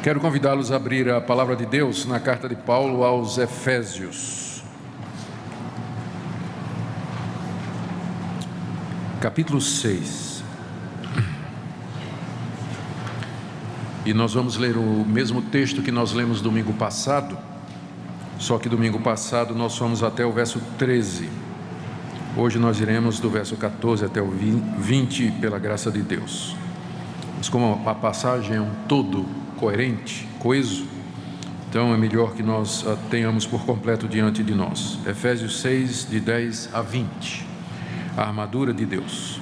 Quero convidá-los a abrir a palavra de Deus na carta de Paulo aos Efésios, capítulo 6. E nós vamos ler o mesmo texto que nós lemos domingo passado, só que domingo passado nós fomos até o verso 13. Hoje nós iremos do verso 14 até o 20, pela graça de Deus. Mas como a passagem é um todo coerente, coeso, então é melhor que nós a tenhamos por completo diante de nós. Efésios 6, de 10 a 20, a armadura de Deus.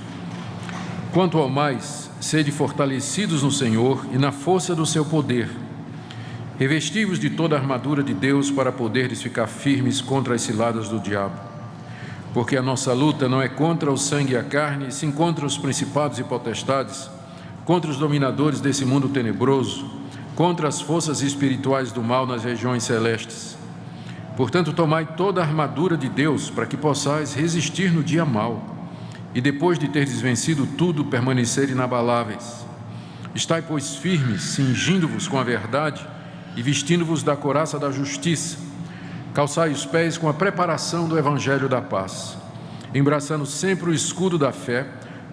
Quanto ao mais, sede fortalecidos no Senhor e na força do seu poder, revesti-vos de toda a armadura de Deus para poderes ficar firmes contra as ciladas do diabo. Porque a nossa luta não é contra o sangue e a carne, sim contra os principados e potestades, contra os dominadores desse mundo tenebroso, contra as forças espirituais do mal nas regiões celestes. Portanto, tomai toda a armadura de Deus, para que possais resistir no dia mau, e depois de teres vencido tudo, permanecer inabaláveis. Estai, pois, firmes, cingindo-vos com a verdade e vestindo-vos da couraça da justiça. Calçai os pés com a preparação do evangelho da paz, embraçando sempre o escudo da fé,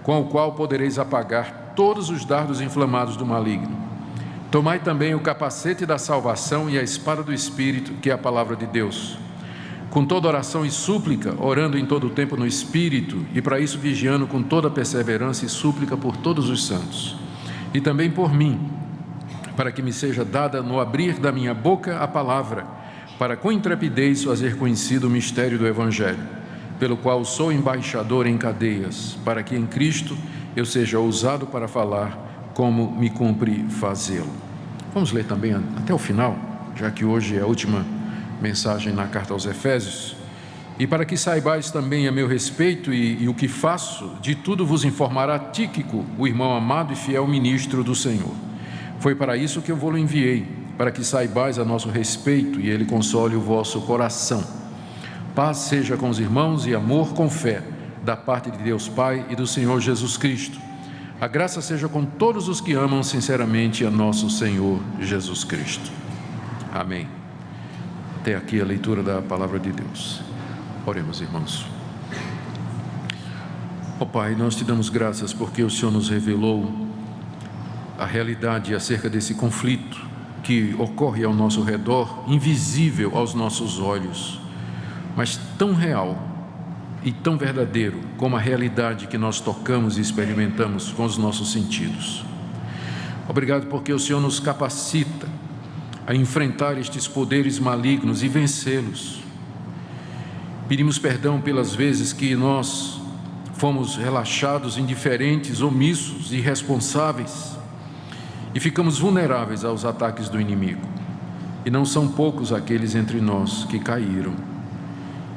com o qual podereis apagar todos os dardos inflamados do maligno. Tomai também o capacete da salvação e a espada do Espírito, que é a palavra de Deus. Com toda oração e súplica, orando em todo o tempo no Espírito, e para isso vigiando com toda perseverança e súplica por todos os santos. E também por mim, para que me seja dada no abrir da minha boca a palavra, para com intrepidez fazer conhecido o mistério do Evangelho, pelo qual sou embaixador em cadeias, para que em Cristo eu seja ousado para falar como me cumpre fazê-lo. Vamos ler também até o final, já que hoje é a última mensagem na carta aos Efésios. E para que saibais também a meu respeito e o que faço, de tudo vos informará Tíquico, o irmão amado e fiel ministro do Senhor. Foi para isso que eu vou-lo enviei, para que saibais a nosso respeito e ele console o vosso coração. Paz seja com os irmãos e amor com fé, da parte de Deus Pai e do Senhor Jesus Cristo. A graça seja com todos os que amam sinceramente a nosso Senhor Jesus Cristo. Amém. Até aqui a leitura da palavra de Deus. Oremos, irmãos. Ó Pai, nós te damos graças porque o Senhor nos revelou a realidade acerca desse conflito que ocorre ao nosso redor, invisível aos nossos olhos, mas tão real e tão verdadeiro como a realidade que nós tocamos e experimentamos com os nossos sentidos. Obrigado porque o Senhor nos capacita a enfrentar estes poderes malignos e vencê-los. Pedimos perdão pelas vezes que nós fomos relaxados, indiferentes, omissos, irresponsáveis e ficamos vulneráveis aos ataques do inimigo. E não são poucos aqueles entre nós que caíram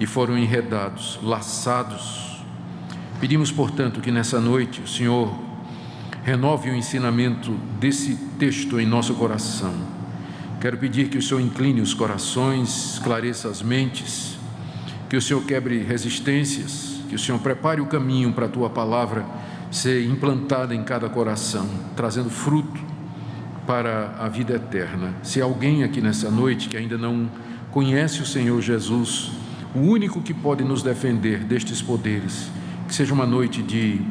e foram enredados, laçados. Pedimos, portanto, que nessa noite o Senhor renove o ensinamento desse texto em nosso coração. Quero pedir que o Senhor incline os corações, esclareça as mentes, que o Senhor quebre resistências, que o Senhor prepare o caminho para a Tua palavra ser implantada em cada coração, trazendo fruto para a vida eterna. Se alguém aqui nessa noite que ainda não conhece o Senhor Jesus, o único que pode nos defender destes poderes, que seja uma noite de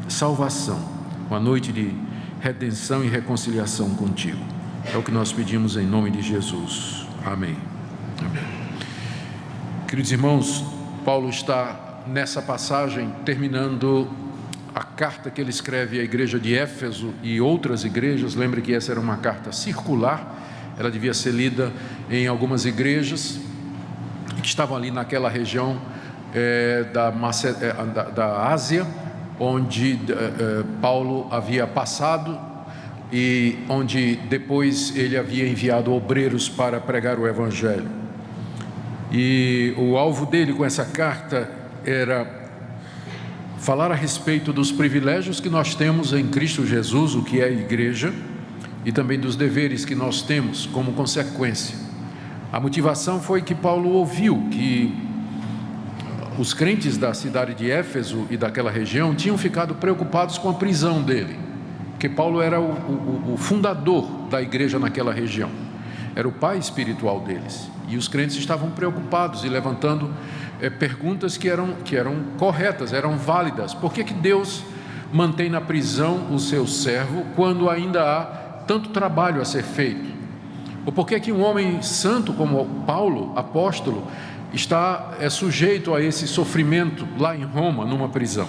salvação, uma noite de redenção e reconciliação contigo. É o que nós pedimos em nome de Jesus. Amém. Amém. Queridos irmãos, Paulo está nessa passagem terminando a carta que ele escreve à igreja de Éfeso e outras igrejas. Lembre que essa era uma carta circular, ela devia ser lida em algumas igrejas que estavam ali naquela região da Ásia, onde Paulo havia passado e onde depois ele havia enviado obreiros para pregar o Evangelho. E o alvo dele com essa carta era falar a respeito dos privilégios que nós temos em Cristo Jesus, o que é a igreja, e também dos deveres que nós temos como consequência. A motivação foi que Paulo ouviu que os crentes da cidade de Éfeso e daquela região tinham ficado preocupados com a prisão dele, porque Paulo era o fundador da igreja naquela região, era o pai espiritual deles, e os crentes estavam preocupados e levantando perguntas que eram corretas, eram válidas. Por que Deus mantém na prisão o seu servo quando ainda há tanto trabalho a ser feito? Ou por que um homem santo como Paulo, apóstolo, está sujeito a esse sofrimento lá em Roma, numa prisão?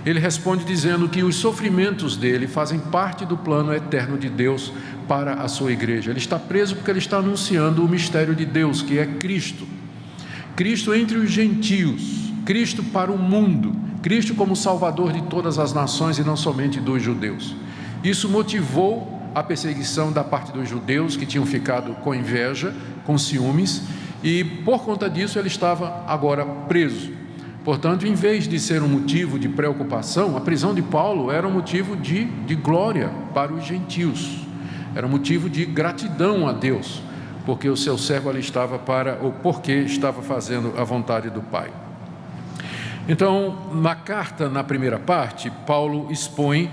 Ele responde dizendo que os sofrimentos dele fazem parte do plano eterno de Deus para a sua igreja. Ele está preso porque ele está anunciando o mistério de Deus, que é Cristo. Cristo entre os gentios, Cristo para o mundo, Cristo como Salvador de todas as nações e não somente dos judeus. Isso motivou a perseguição da parte dos judeus que tinham ficado com inveja, com ciúmes, e por conta disso ele estava agora preso. Portanto, em vez de ser um motivo de preocupação, a prisão de Paulo era um motivo de glória para os gentios, era um motivo de gratidão a Deus, porque o seu servo ali estava porque estava fazendo a vontade do Pai. Então, na carta, na primeira parte, Paulo expõe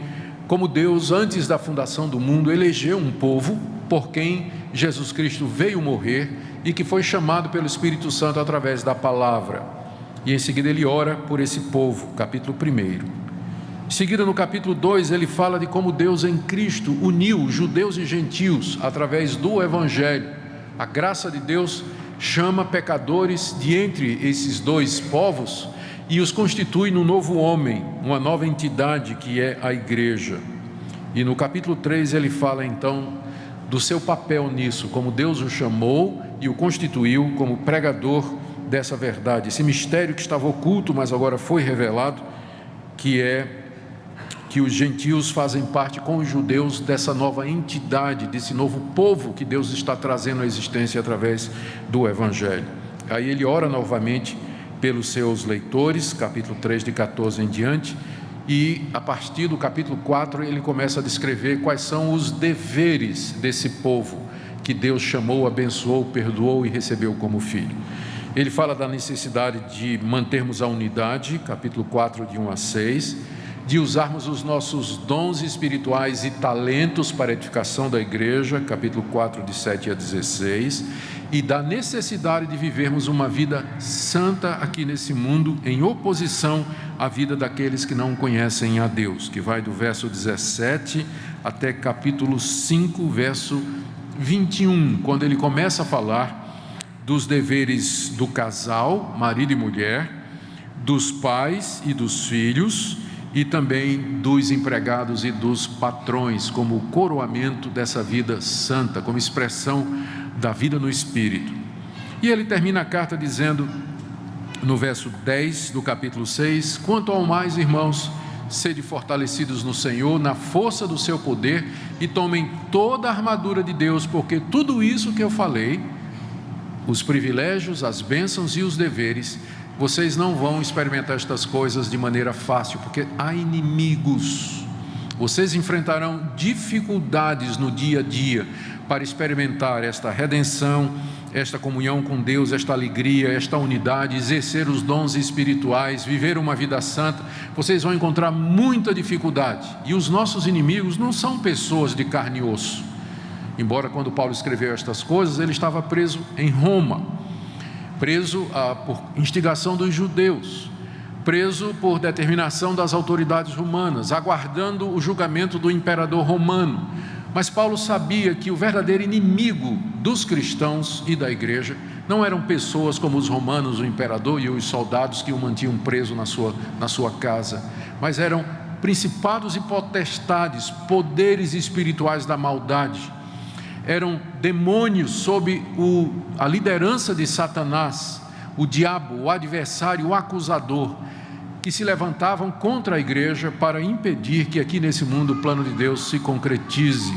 como Deus, antes da fundação do mundo, elegeu um povo por quem Jesus Cristo veio morrer e que foi chamado pelo Espírito Santo através da palavra. E em seguida ele ora por esse povo, capítulo 1. Em seguida, no capítulo 2, ele fala de como Deus em Cristo uniu judeus e gentios através do Evangelho. A graça de Deus chama pecadores de entre esses dois povos e os constitui no novo homem, uma nova entidade que é a igreja. E no capítulo 3 ele fala então do seu papel nisso, como Deus o chamou e o constituiu como pregador dessa verdade, esse mistério que estava oculto, mas agora foi revelado, que é que os gentios fazem parte com os judeus dessa nova entidade, desse novo povo que Deus está trazendo à existência através do Evangelho. Aí ele ora novamente pelos seus leitores, capítulo 3, de 14 em diante, e a partir do capítulo 4 ele começa a descrever quais são os deveres desse povo que Deus chamou, abençoou, perdoou e recebeu como filho. Ele fala da necessidade de mantermos a unidade, capítulo 4, de 1 a 6, de usarmos os nossos dons espirituais e talentos para a edificação da igreja, capítulo 4, de 7 a 16, e da necessidade de vivermos uma vida santa aqui nesse mundo, em oposição à vida daqueles que não conhecem a Deus, que vai do verso 17 até capítulo 5, verso 21, quando ele começa a falar dos deveres do casal, marido e mulher, dos pais e dos filhos, e também dos empregados e dos patrões, como coroamento dessa vida santa, como expressão da vida no Espírito. E ele termina a carta dizendo, no verso 10 do capítulo 6, quanto ao mais, irmãos, sede fortalecidos no Senhor, na força do seu poder, e tomem toda a armadura de Deus, porque tudo isso que eu falei, os privilégios, as bênçãos e os deveres, vocês não vão experimentar estas coisas de maneira fácil, porque há inimigos. Vocês enfrentarão dificuldades no dia a dia para experimentar esta redenção, esta comunhão com Deus, esta alegria, esta unidade, exercer os dons espirituais, viver uma vida santa. Vocês vão encontrar muita dificuldade. E os nossos inimigos não são pessoas de carne e osso. Embora quando Paulo escreveu estas coisas, ele estava preso em Roma, preso por instigação dos judeus, preso por determinação das autoridades romanas, aguardando o julgamento do imperador romano. Mas Paulo sabia que o verdadeiro inimigo dos cristãos e da igreja não eram pessoas como os romanos, o imperador e os soldados que o mantinham preso na sua casa, mas eram principados e potestades, poderes espirituais da maldade. Eram demônios sob a liderança de Satanás, o diabo, o adversário, o acusador, que se levantavam contra a igreja para impedir que aqui nesse mundo o plano de Deus se concretize.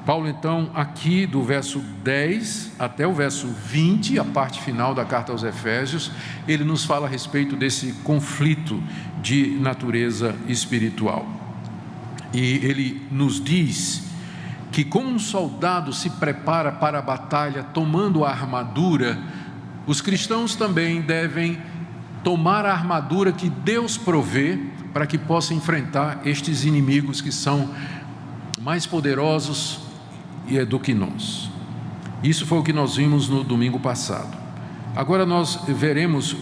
Paulo então, aqui do verso 10 até o verso 20, a parte final da carta aos Efésios, ele nos fala a respeito desse conflito de natureza espiritual. E ele nos diz que como um soldado se prepara para a batalha tomando a armadura, os cristãos também devem tomar a armadura que Deus provê para que possa enfrentar estes inimigos que são mais poderosos do que nós. Isso foi o que nós vimos no domingo passado. Agora nós veremos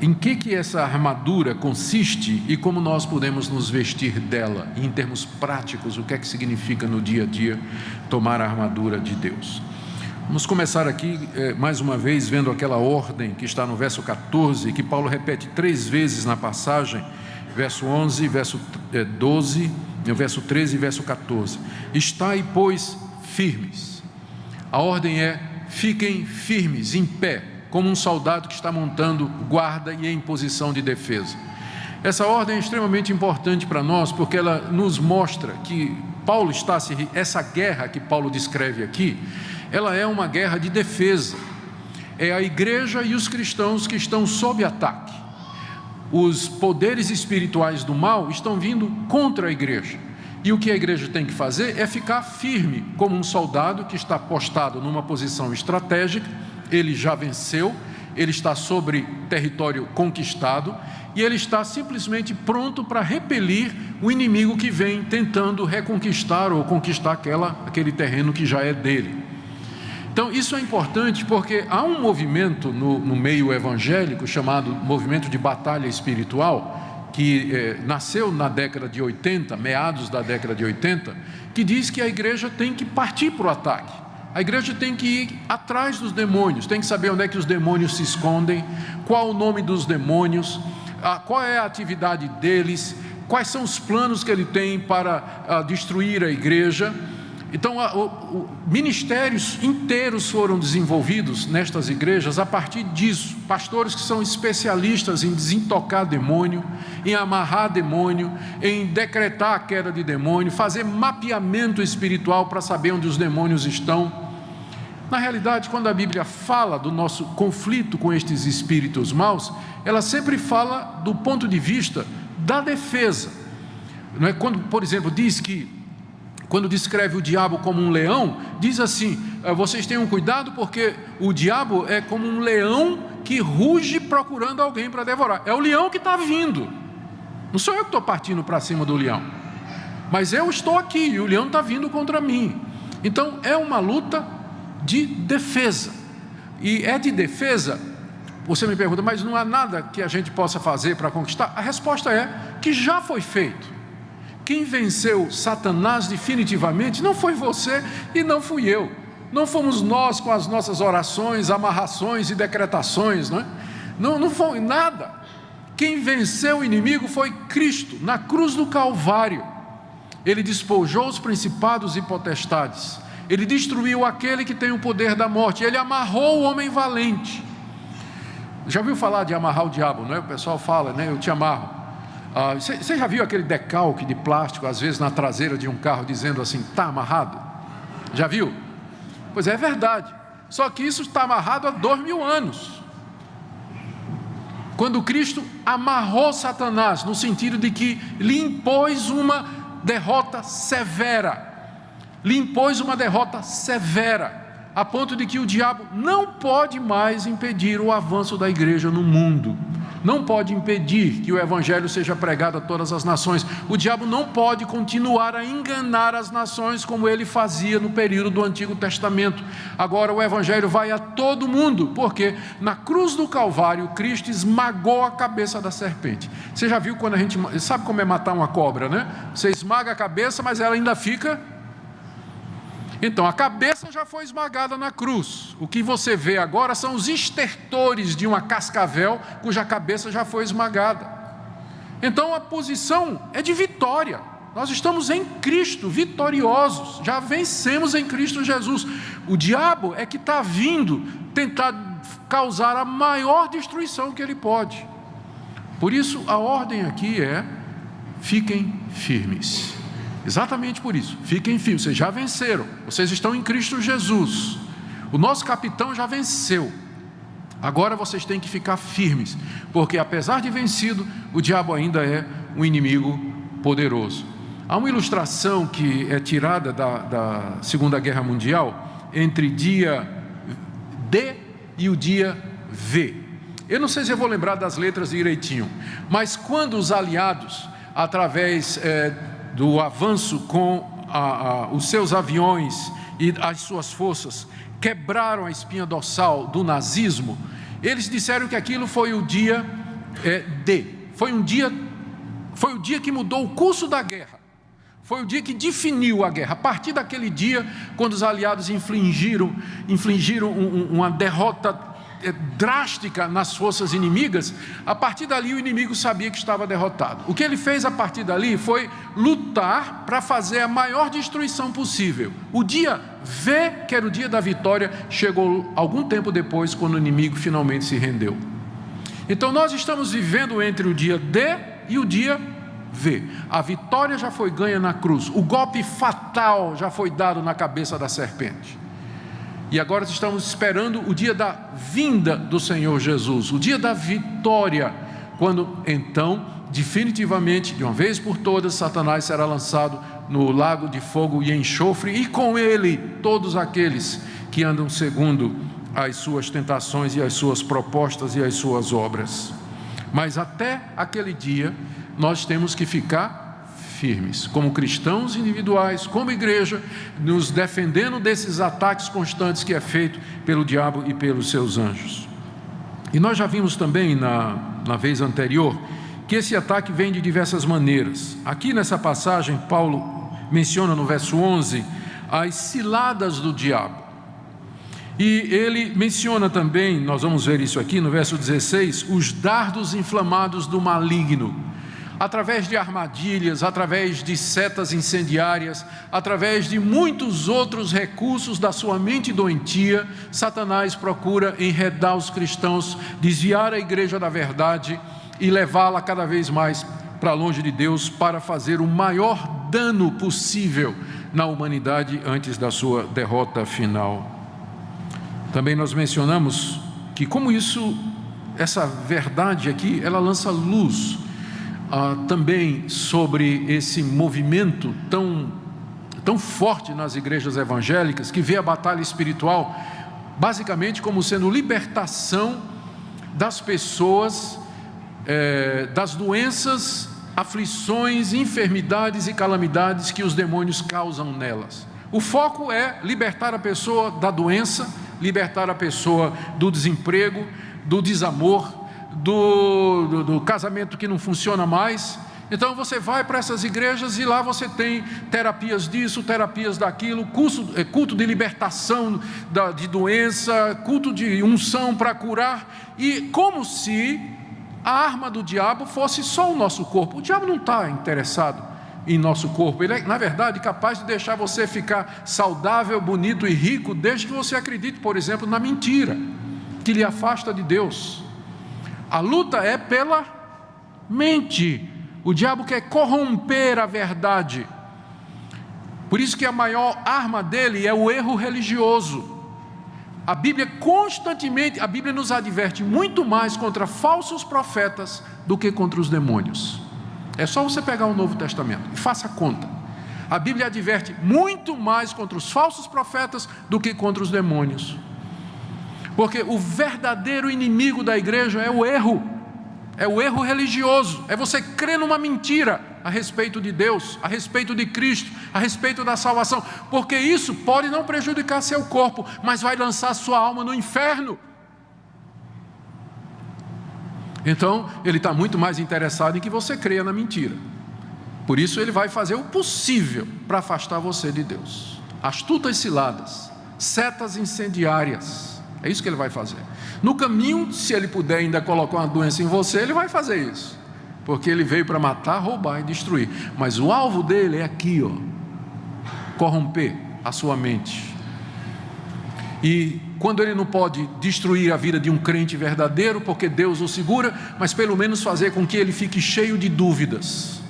em que essa armadura consiste e como nós podemos nos vestir dela, e em termos práticos, o que é que significa no dia a dia tomar a armadura de Deus. Vamos começar aqui, mais uma vez, vendo aquela ordem que está no verso 14, que Paulo repete 3 vezes na passagem, verso 11, verso 12, verso 13 e verso 14. Estai, pois, firmes. A ordem é: fiquem firmes, em pé, como um soldado que está montando guarda e em posição de defesa. Essa ordem é extremamente importante para nós, porque ela nos mostra que essa guerra que Paulo descreve aqui, ela é uma guerra de defesa. É a igreja e os cristãos que estão sob ataque. Os poderes espirituais do mal estão vindo contra a igreja. E o que a igreja tem que fazer é ficar firme, como um soldado que está postado numa posição estratégica. Ele já venceu, ele está sobre território conquistado e ele está simplesmente pronto para repelir o inimigo que vem tentando reconquistar ou conquistar aquele terreno que já é dele. Então isso é importante porque há um movimento no meio evangélico chamado movimento de batalha espiritual, que nasceu na década de 80, meados da década de 80, que diz que a igreja tem que partir para o ataque. A igreja tem que ir atrás dos demônios, tem que saber onde é que os demônios se escondem, qual o nome dos demônios, qual é a atividade deles, quais são os planos que ele tem para destruir a igreja. Então, ministérios inteiros foram desenvolvidos nestas igrejas a partir disso. Pastores que são especialistas em desintocar demônio, em amarrar demônio, em decretar a queda de demônio, fazer mapeamento espiritual para saber onde os demônios estão. Na realidade, quando a Bíblia fala do nosso conflito com estes espíritos maus, ela sempre fala do ponto de vista da defesa. Não é? Quando, por exemplo, quando descreve o diabo como um leão, diz assim: vocês tenham cuidado porque o diabo é como um leão que ruge procurando alguém para devorar. É o leão que está vindo, não sou eu que estou partindo para cima do leão, mas eu estou aqui e o leão está vindo contra mim. Então é uma luta de defesa, e é de defesa. Você me pergunta, mas não há nada que a gente possa fazer para conquistar? A resposta é que já foi feito. Quem venceu Satanás definitivamente não foi você e não fui eu, não fomos nós com as nossas orações, amarrações e decretações, não foi nada. Quem venceu o inimigo foi Cristo, na cruz do Calvário. Ele despojou os principados e potestades, ele destruiu aquele que tem o poder da morte, ele amarrou o homem valente. Já ouviu falar de amarrar o diabo, não é? O pessoal fala, né? Eu te amarro. Você já viu aquele decalque de plástico, às vezes na traseira de um carro, dizendo assim, está amarrado? Já viu? Pois é verdade, só que isso está amarrado há 2000 anos. Quando Cristo amarrou Satanás, no sentido de que lhe impôs uma derrota severa, a ponto de que o diabo não pode mais impedir o avanço da igreja no mundo, não pode impedir que o evangelho seja pregado a todas as nações. O diabo não pode continuar a enganar as nações como ele fazia no período do Antigo Testamento. Agora o evangelho vai a todo mundo, porque na cruz do Calvário Cristo esmagou a cabeça da serpente. Você já viu quando a gente sabe como é matar uma cobra, né? Você esmaga a cabeça, mas ela ainda fica. Então a cabeça já foi esmagada na cruz. O que você vê agora são os estertores de uma cascavel cuja cabeça já foi esmagada. Então a posição é de vitória. Nós estamos em Cristo, vitoriosos, já vencemos em Cristo Jesus. O diabo é que está vindo tentar causar a maior destruição que ele pode. Por isso a ordem aqui é: fiquem firmes. Exatamente por isso, fiquem firmes, vocês já venceram, vocês estão em Cristo Jesus, o nosso capitão já venceu, agora vocês têm que ficar firmes, porque apesar de vencido, o diabo ainda é um inimigo poderoso. Há uma ilustração que é tirada da Segunda Guerra Mundial, entre dia D e o dia V. Eu não sei se eu vou lembrar das letras direitinho, mas quando os aliados, através do avanço com os seus aviões e as suas forças, quebraram a espinha dorsal do nazismo, eles disseram que aquilo foi o dia D. Foi o dia que mudou o curso da guerra. Foi o dia que definiu a guerra. A partir daquele dia, quando os aliados infligiram uma derrota drástica nas forças inimigas, a partir dali o inimigo sabia que estava derrotado. O que ele fez a partir dali foi lutar para fazer a maior destruição possível. O dia V, que era o dia da vitória, chegou algum tempo depois, quando o inimigo finalmente se rendeu. Então nós estamos vivendo entre o dia D e o dia V. A vitória já foi ganha na cruz, o golpe fatal já foi dado na cabeça da serpente. E agora estamos esperando o dia da vinda do Senhor Jesus, o dia da vitória, quando então, definitivamente, de uma vez por todas, Satanás será lançado no lago de fogo e enxofre, e com ele todos aqueles que andam segundo as suas tentações e as suas propostas e as suas obras. Mas até aquele dia, nós temos que ficar firmes, como cristãos individuais, como igreja, nos defendendo desses ataques constantes que é feito pelo diabo e pelos seus anjos. E nós já vimos também na vez anterior que esse ataque vem de diversas maneiras. Aqui nessa passagem, Paulo menciona no verso 11 as ciladas do diabo. E ele menciona também, nós vamos ver isso aqui no verso 16, os dardos inflamados do maligno. Através de armadilhas, através de setas incendiárias, através de muitos outros recursos da sua mente doentia, Satanás procura enredar os cristãos, desviar a igreja da verdade e levá-la cada vez mais para longe de Deus, para fazer o maior dano possível na humanidade antes da sua derrota final. Também nós mencionamos que como essa verdade aqui, ela lança luz também sobre esse movimento tão forte nas igrejas evangélicas, que vê a batalha espiritual basicamente como sendo libertação das pessoas das doenças, aflições, enfermidades e calamidades que os demônios causam nelas. O foco é libertar a pessoa da doença, libertar a pessoa do desemprego, do desamor, do casamento que não funciona mais. Então você vai para essas igrejas e lá você tem terapias disso, terapias daquilo, culto de libertação de doença, culto de unção para curar, e como se a arma do diabo fosse só o nosso corpo. O diabo não está interessado em nosso corpo, ele é, na verdade, capaz de deixar você ficar saudável, bonito e rico, desde que você acredite, por exemplo, na mentira, que lhe afasta de Deus. A luta é pela mente. O diabo quer corromper a verdade. Por isso que a maior arma dele é o erro religioso. A Bíblia nos adverte muito mais contra falsos profetas do que contra os demônios. É só você pegar o Novo Testamento e faça a conta. A Bíblia adverte muito mais contra os falsos profetas do que contra os demônios. Porque o verdadeiro inimigo da igreja é o erro religioso, é você crer numa mentira a respeito de Deus, a respeito de Cristo, a respeito da salvação, porque isso pode não prejudicar seu corpo, mas vai lançar sua alma no inferno. Então, ele está muito mais interessado em que você creia na mentira. Por isso ele vai fazer o possível para afastar você de Deus. Astutas ciladas, setas incendiárias, é isso que ele vai fazer. No caminho, se ele puder ainda colocar uma doença em você, ele vai fazer isso, porque ele veio para matar, roubar e destruir. Mas o alvo dele é aqui, corromper a sua mente. E quando ele não pode destruir a vida de um crente verdadeiro, porque Deus o segura, mas pelo menos fazer com que ele fique cheio de dúvidas.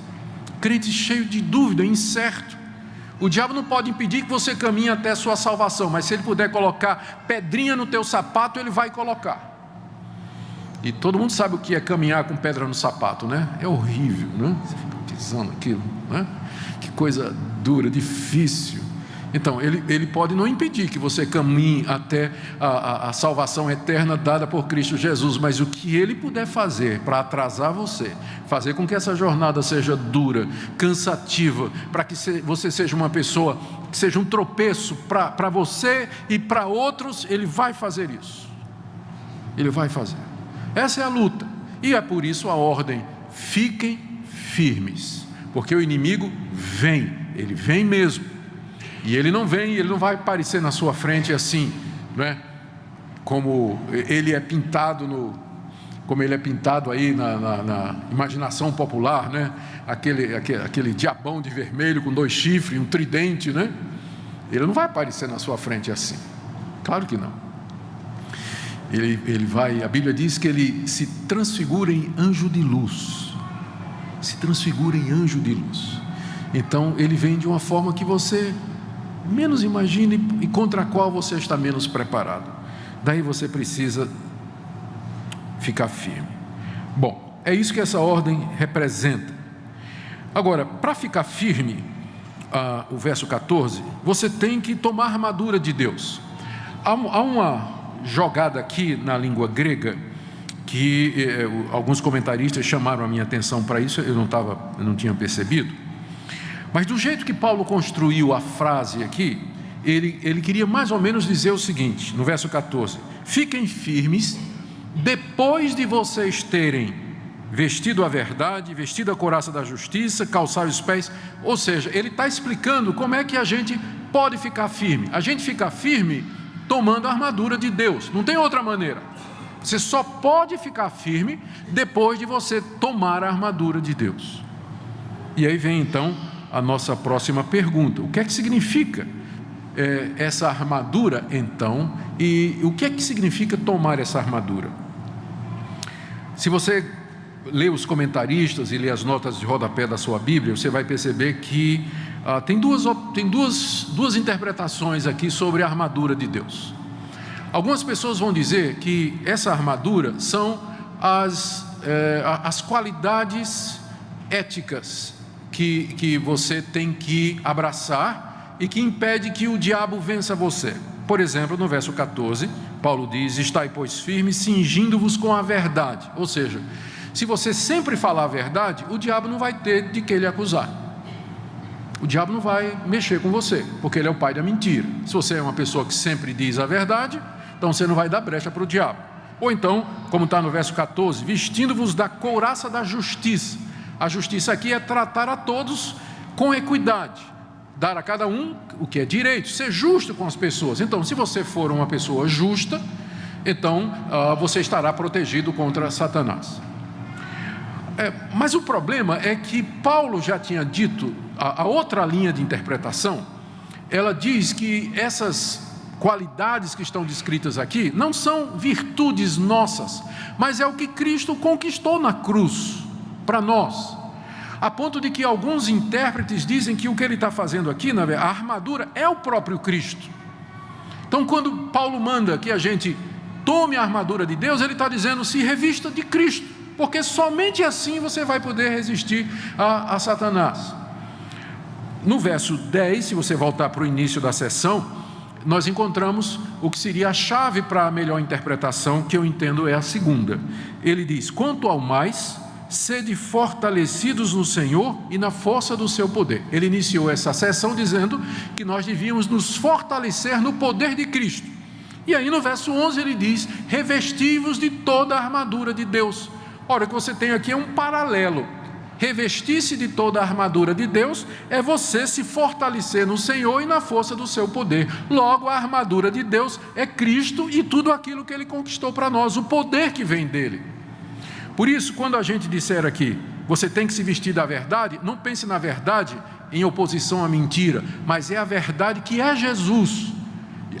Crente cheio de dúvida, incerto. O diabo não pode impedir que você caminhe até a sua salvação, mas se ele puder colocar pedrinha no teu sapato, ele vai colocar. E todo mundo sabe o que é caminhar com pedra no sapato, né? É horrível, né? Você fica pisando aquilo, né? Que coisa dura, difícil. Então, ele pode não impedir que você caminhe até a salvação eterna dada por Cristo Jesus, mas o que ele puder fazer para atrasar você, fazer com que essa jornada seja dura, cansativa, para que você seja uma pessoa que seja um tropeço para você e para outros, ele vai fazer isso. Ele vai fazer. Essa é a luta. E é por isso a ordem: fiquem firmes, porque o inimigo vem, ele vem mesmo. E ele não vai aparecer na sua frente assim, não é? Como ele é pintado aí na imaginação popular, né? Aquele diabão de vermelho com 2 chifres, um tridente, né? Ele não vai aparecer na sua frente assim. Claro que não. Ele vai, a Bíblia diz que ele se transfigura em anjo de luz. Se transfigura em anjo de luz. Então ele vem de uma forma que você menos imagine e contra a qual você está menos preparado. Daí você precisa ficar firme. Bom, é isso que essa ordem representa. Agora, para ficar firme, o verso 14, você tem que tomar a armadura de Deus. Há uma jogada aqui na língua grega que alguns comentaristas chamaram a minha atenção para isso, eu não tinha percebido. Mas do jeito que Paulo construiu a frase aqui, ele queria mais ou menos dizer o seguinte, no verso 14: fiquem firmes depois de vocês terem vestido a verdade, vestido a couraça da justiça, calçar os pés. Ou seja, ele está explicando como é que a gente pode ficar firme. A gente fica firme tomando a armadura de Deus, não tem outra maneira. Você só pode ficar firme depois de você tomar a armadura de Deus. E aí vem então a nossa próxima pergunta: o que é que significa essa armadura então? E o que é que significa tomar essa armadura? Se você lê os comentaristas e lê as notas de rodapé da sua Bíblia, você vai perceber que tem duas interpretações aqui sobre a armadura de Deus. Algumas pessoas vão dizer que essa armadura são as qualidades éticas que você tem que abraçar e que impede que o diabo vença você. Por exemplo, no verso 14, Paulo diz: estai, pois, firmes, cingindo-vos com a verdade. Ou seja, se você sempre falar a verdade, o diabo não vai ter de que lhe acusar. O diabo não vai mexer com você, porque ele é o pai da mentira. Se você é uma pessoa que sempre diz a verdade, então você não vai dar brecha para o diabo. Ou então, como está no verso 14, vestindo-vos da couraça da justiça. A justiça aqui é tratar a todos com equidade, dar a cada um o que é direito, ser justo com as pessoas. Então, se você for uma pessoa justa, então você estará protegido contra Satanás. Mas o problema é que Paulo já tinha dito, a outra linha de interpretação, ela diz que essas qualidades que estão descritas aqui não são virtudes nossas, mas é o que Cristo conquistou na cruz para nós, a ponto de que alguns intérpretes dizem que o que ele está fazendo aqui, a armadura, é o próprio Cristo. Então, quando Paulo manda que a gente tome a armadura de Deus, ele está dizendo: se revista de Cristo, porque somente assim você vai poder resistir a Satanás. No verso 10, se você voltar para o início da sessão, nós encontramos o que seria a chave para a melhor interpretação, que eu entendo é a segunda. Ele diz: quanto ao mais, sede fortalecidos no Senhor e na força do seu poder. Ele iniciou essa sessão dizendo que nós devíamos nos fortalecer no poder de Cristo. E aí no verso 11 ele diz: revesti-vos de toda a armadura de Deus. Ora, o que você tem aqui é um paralelo. Revestir-se de toda a armadura de Deus é você se fortalecer no Senhor e na força do seu poder. Logo, a armadura de Deus é Cristo e tudo aquilo que Ele conquistou para nós, o poder que vem dEle. Por isso, quando a gente disser aqui, você tem que se vestir da verdade, não pense na verdade em oposição à mentira, mas é a verdade que é Jesus,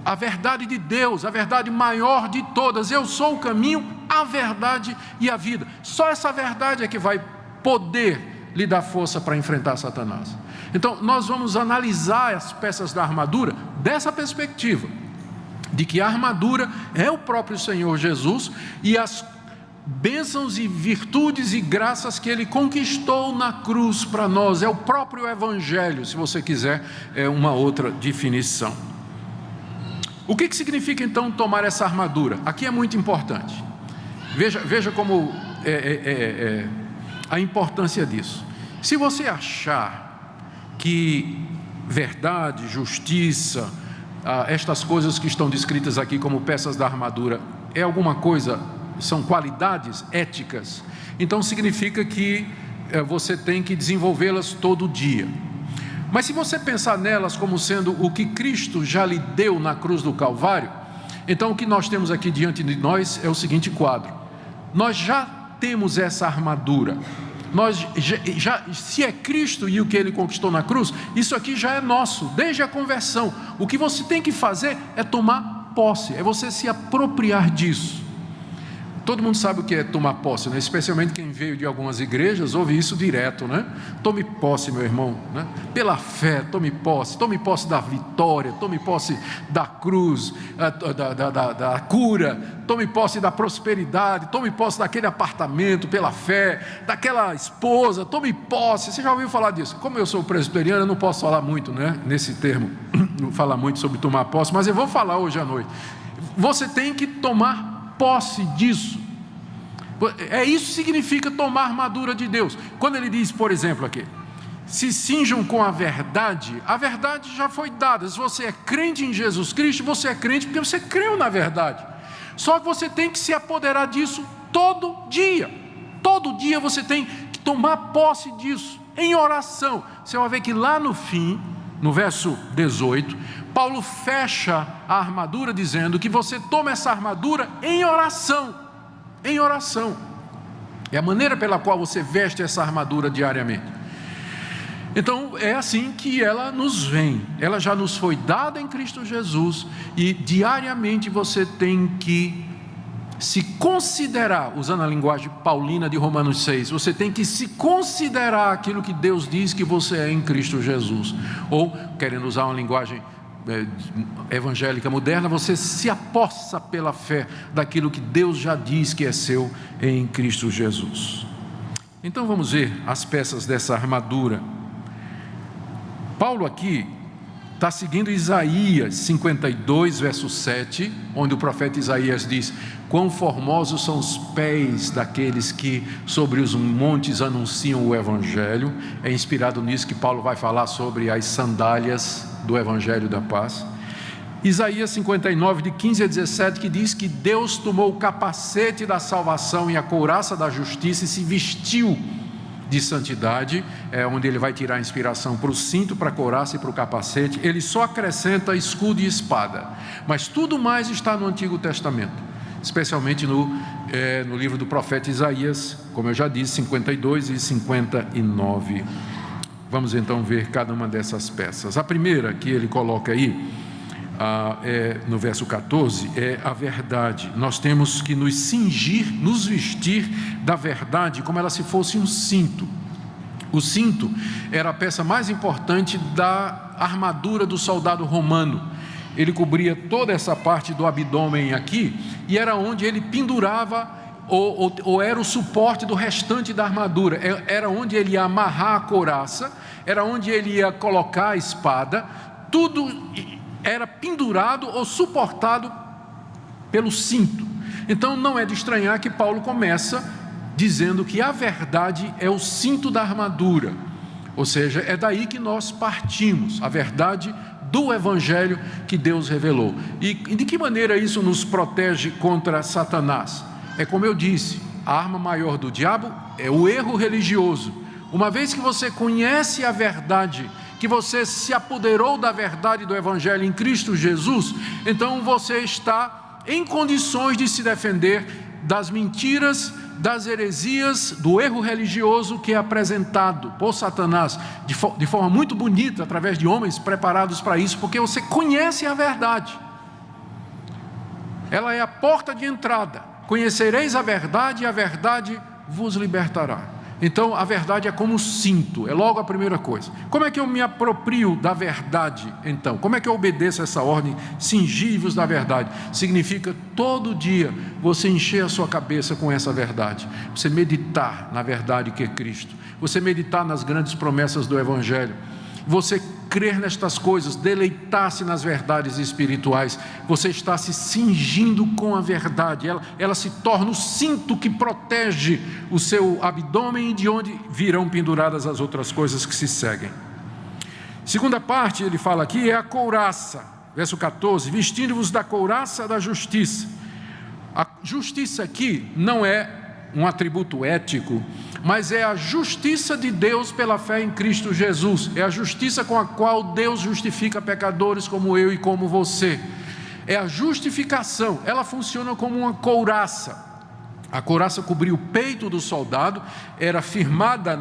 a verdade de Deus, a verdade maior de todas. Eu sou o caminho, a verdade e a vida. Só essa verdade é que vai poder lhe dar força para enfrentar Satanás. Então, nós vamos analisar as peças da armadura dessa perspectiva, de que a armadura é o próprio Senhor Jesus e bênçãos e virtudes e graças que Ele conquistou na cruz para nós. É o próprio Evangelho, se você quiser, é uma outra definição. O que significa então tomar essa armadura? Aqui é muito importante. Veja como a importância disso. Se você achar que verdade, justiça, estas coisas que estão descritas aqui como peças da armadura, é alguma coisa, são qualidades éticas, então significa que você tem que desenvolvê-las todo dia. Mas se você pensar nelas como sendo o que Cristo já lhe deu na cruz do Calvário, então o que nós temos aqui diante de nós é o seguinte quadro: nós já temos essa armadura. Nós se é Cristo e o que Ele conquistou na cruz, isso aqui já é nosso, desde a conversão. O que você tem que fazer é tomar posse, é você se apropriar disso. Todo mundo sabe o que é tomar posse, né? Especialmente quem veio de algumas igrejas, ouve isso direto, né? Tome posse, meu irmão, né? Pela fé, tome posse da vitória, tome posse da cruz, da cura, tome posse da prosperidade, tome posse daquele apartamento pela fé, daquela esposa, tome posse. Você já ouviu falar disso? Como eu sou presbiteriano, eu não posso falar muito, né? Nesse termo, não falar muito sobre tomar posse, mas eu vou falar hoje à noite. Você tem que tomar posse disso. Isso que significa tomar a armadura de Deus. Quando ele diz, por exemplo, aqui, se cinjam com a verdade já foi dada. Se você é crente em Jesus Cristo, você é crente porque você creu na verdade. Só que você tem que se apoderar disso todo dia. Todo dia você tem que tomar posse disso, em oração. Você vai ver que lá no fim, no verso 18, Paulo fecha a armadura dizendo que você toma essa armadura em oração. Em oração. É a maneira pela qual você veste essa armadura diariamente. Então é assim que ela nos vem. Ela já nos foi dada em Cristo Jesus e diariamente você tem que se considerar, usando a linguagem paulina de Romanos 6, você tem que se considerar aquilo que Deus diz que você é em Cristo Jesus. Ou, querendo usar uma linguagem evangélica moderna, você se apossa pela fé daquilo que Deus já diz que é seu em Cristo Jesus. Então vamos ver as peças dessa armadura. Paulo aqui está seguindo Isaías 52, verso 7, onde o profeta Isaías diz: quão formosos são os pés daqueles que sobre os montes anunciam o Evangelho. É inspirado nisso que Paulo vai falar sobre as sandálias do Evangelho da paz. Isaías 59, de 15 a 17, que diz que Deus tomou o capacete da salvação e a couraça da justiça e se vestiu de santidade, onde ele vai tirar a inspiração para o cinto, para a couraça e para o capacete. Ele só acrescenta escudo e espada, mas tudo mais está no Antigo Testamento, especialmente no livro do profeta Isaías, como eu já disse, 52 e 59. Vamos então ver cada uma dessas peças. A primeira que ele coloca aí, no verso 14, é a verdade. Nós temos que nos cingir, nos vestir da verdade, como ela se fosse um cinto. O cinto era a peça mais importante da armadura do soldado romano. Ele cobria toda essa parte do abdômen aqui, e era onde ele pendurava, ou era o suporte do restante da armadura. Era onde ele ia amarrar a couraça, era onde ele ia colocar a espada. Tudo era pendurado ou suportado pelo cinto. Então não é de estranhar que Paulo começa dizendo que a verdade é o cinto da armadura, ou seja, é daí que nós partimos, a verdade do Evangelho que Deus revelou. E de que maneira isso nos protege contra Satanás? É como eu disse, a arma maior do diabo é o erro religioso. Uma vez que você conhece a verdade, que você se apoderou da verdade do Evangelho em Cristo Jesus, então você está em condições de se defender das mentiras, das heresias, do erro religioso que é apresentado por Satanás de forma muito bonita, através de homens preparados para isso, porque você conhece a verdade. Ela é a porta de entrada. Conhecereis a verdade e a verdade vos libertará. Então a verdade é como cinto, é logo a primeira coisa. Como é que eu me aproprio da verdade então? Como é que eu obedeço essa ordem? Cingivos da verdade. Significa todo dia você encher a sua cabeça com essa verdade. Você meditar na verdade que é Cristo. Você meditar nas grandes promessas do Evangelho. Você crer nestas coisas, deleitar-se nas verdades espirituais. Você está se cingindo com a verdade. Ela se torna o cinto que protege o seu abdômen e de onde virão penduradas as outras coisas que se seguem. Segunda parte, ele fala aqui, é a couraça. Verso 14, vestindo-vos da couraça da justiça. A justiça aqui não é um atributo ético, mas é a justiça de Deus pela fé em Cristo Jesus. É a justiça com a qual Deus justifica pecadores como eu e como você. É a justificação. Ela funciona como uma couraça. A couraça cobria o peito do soldado, era firmada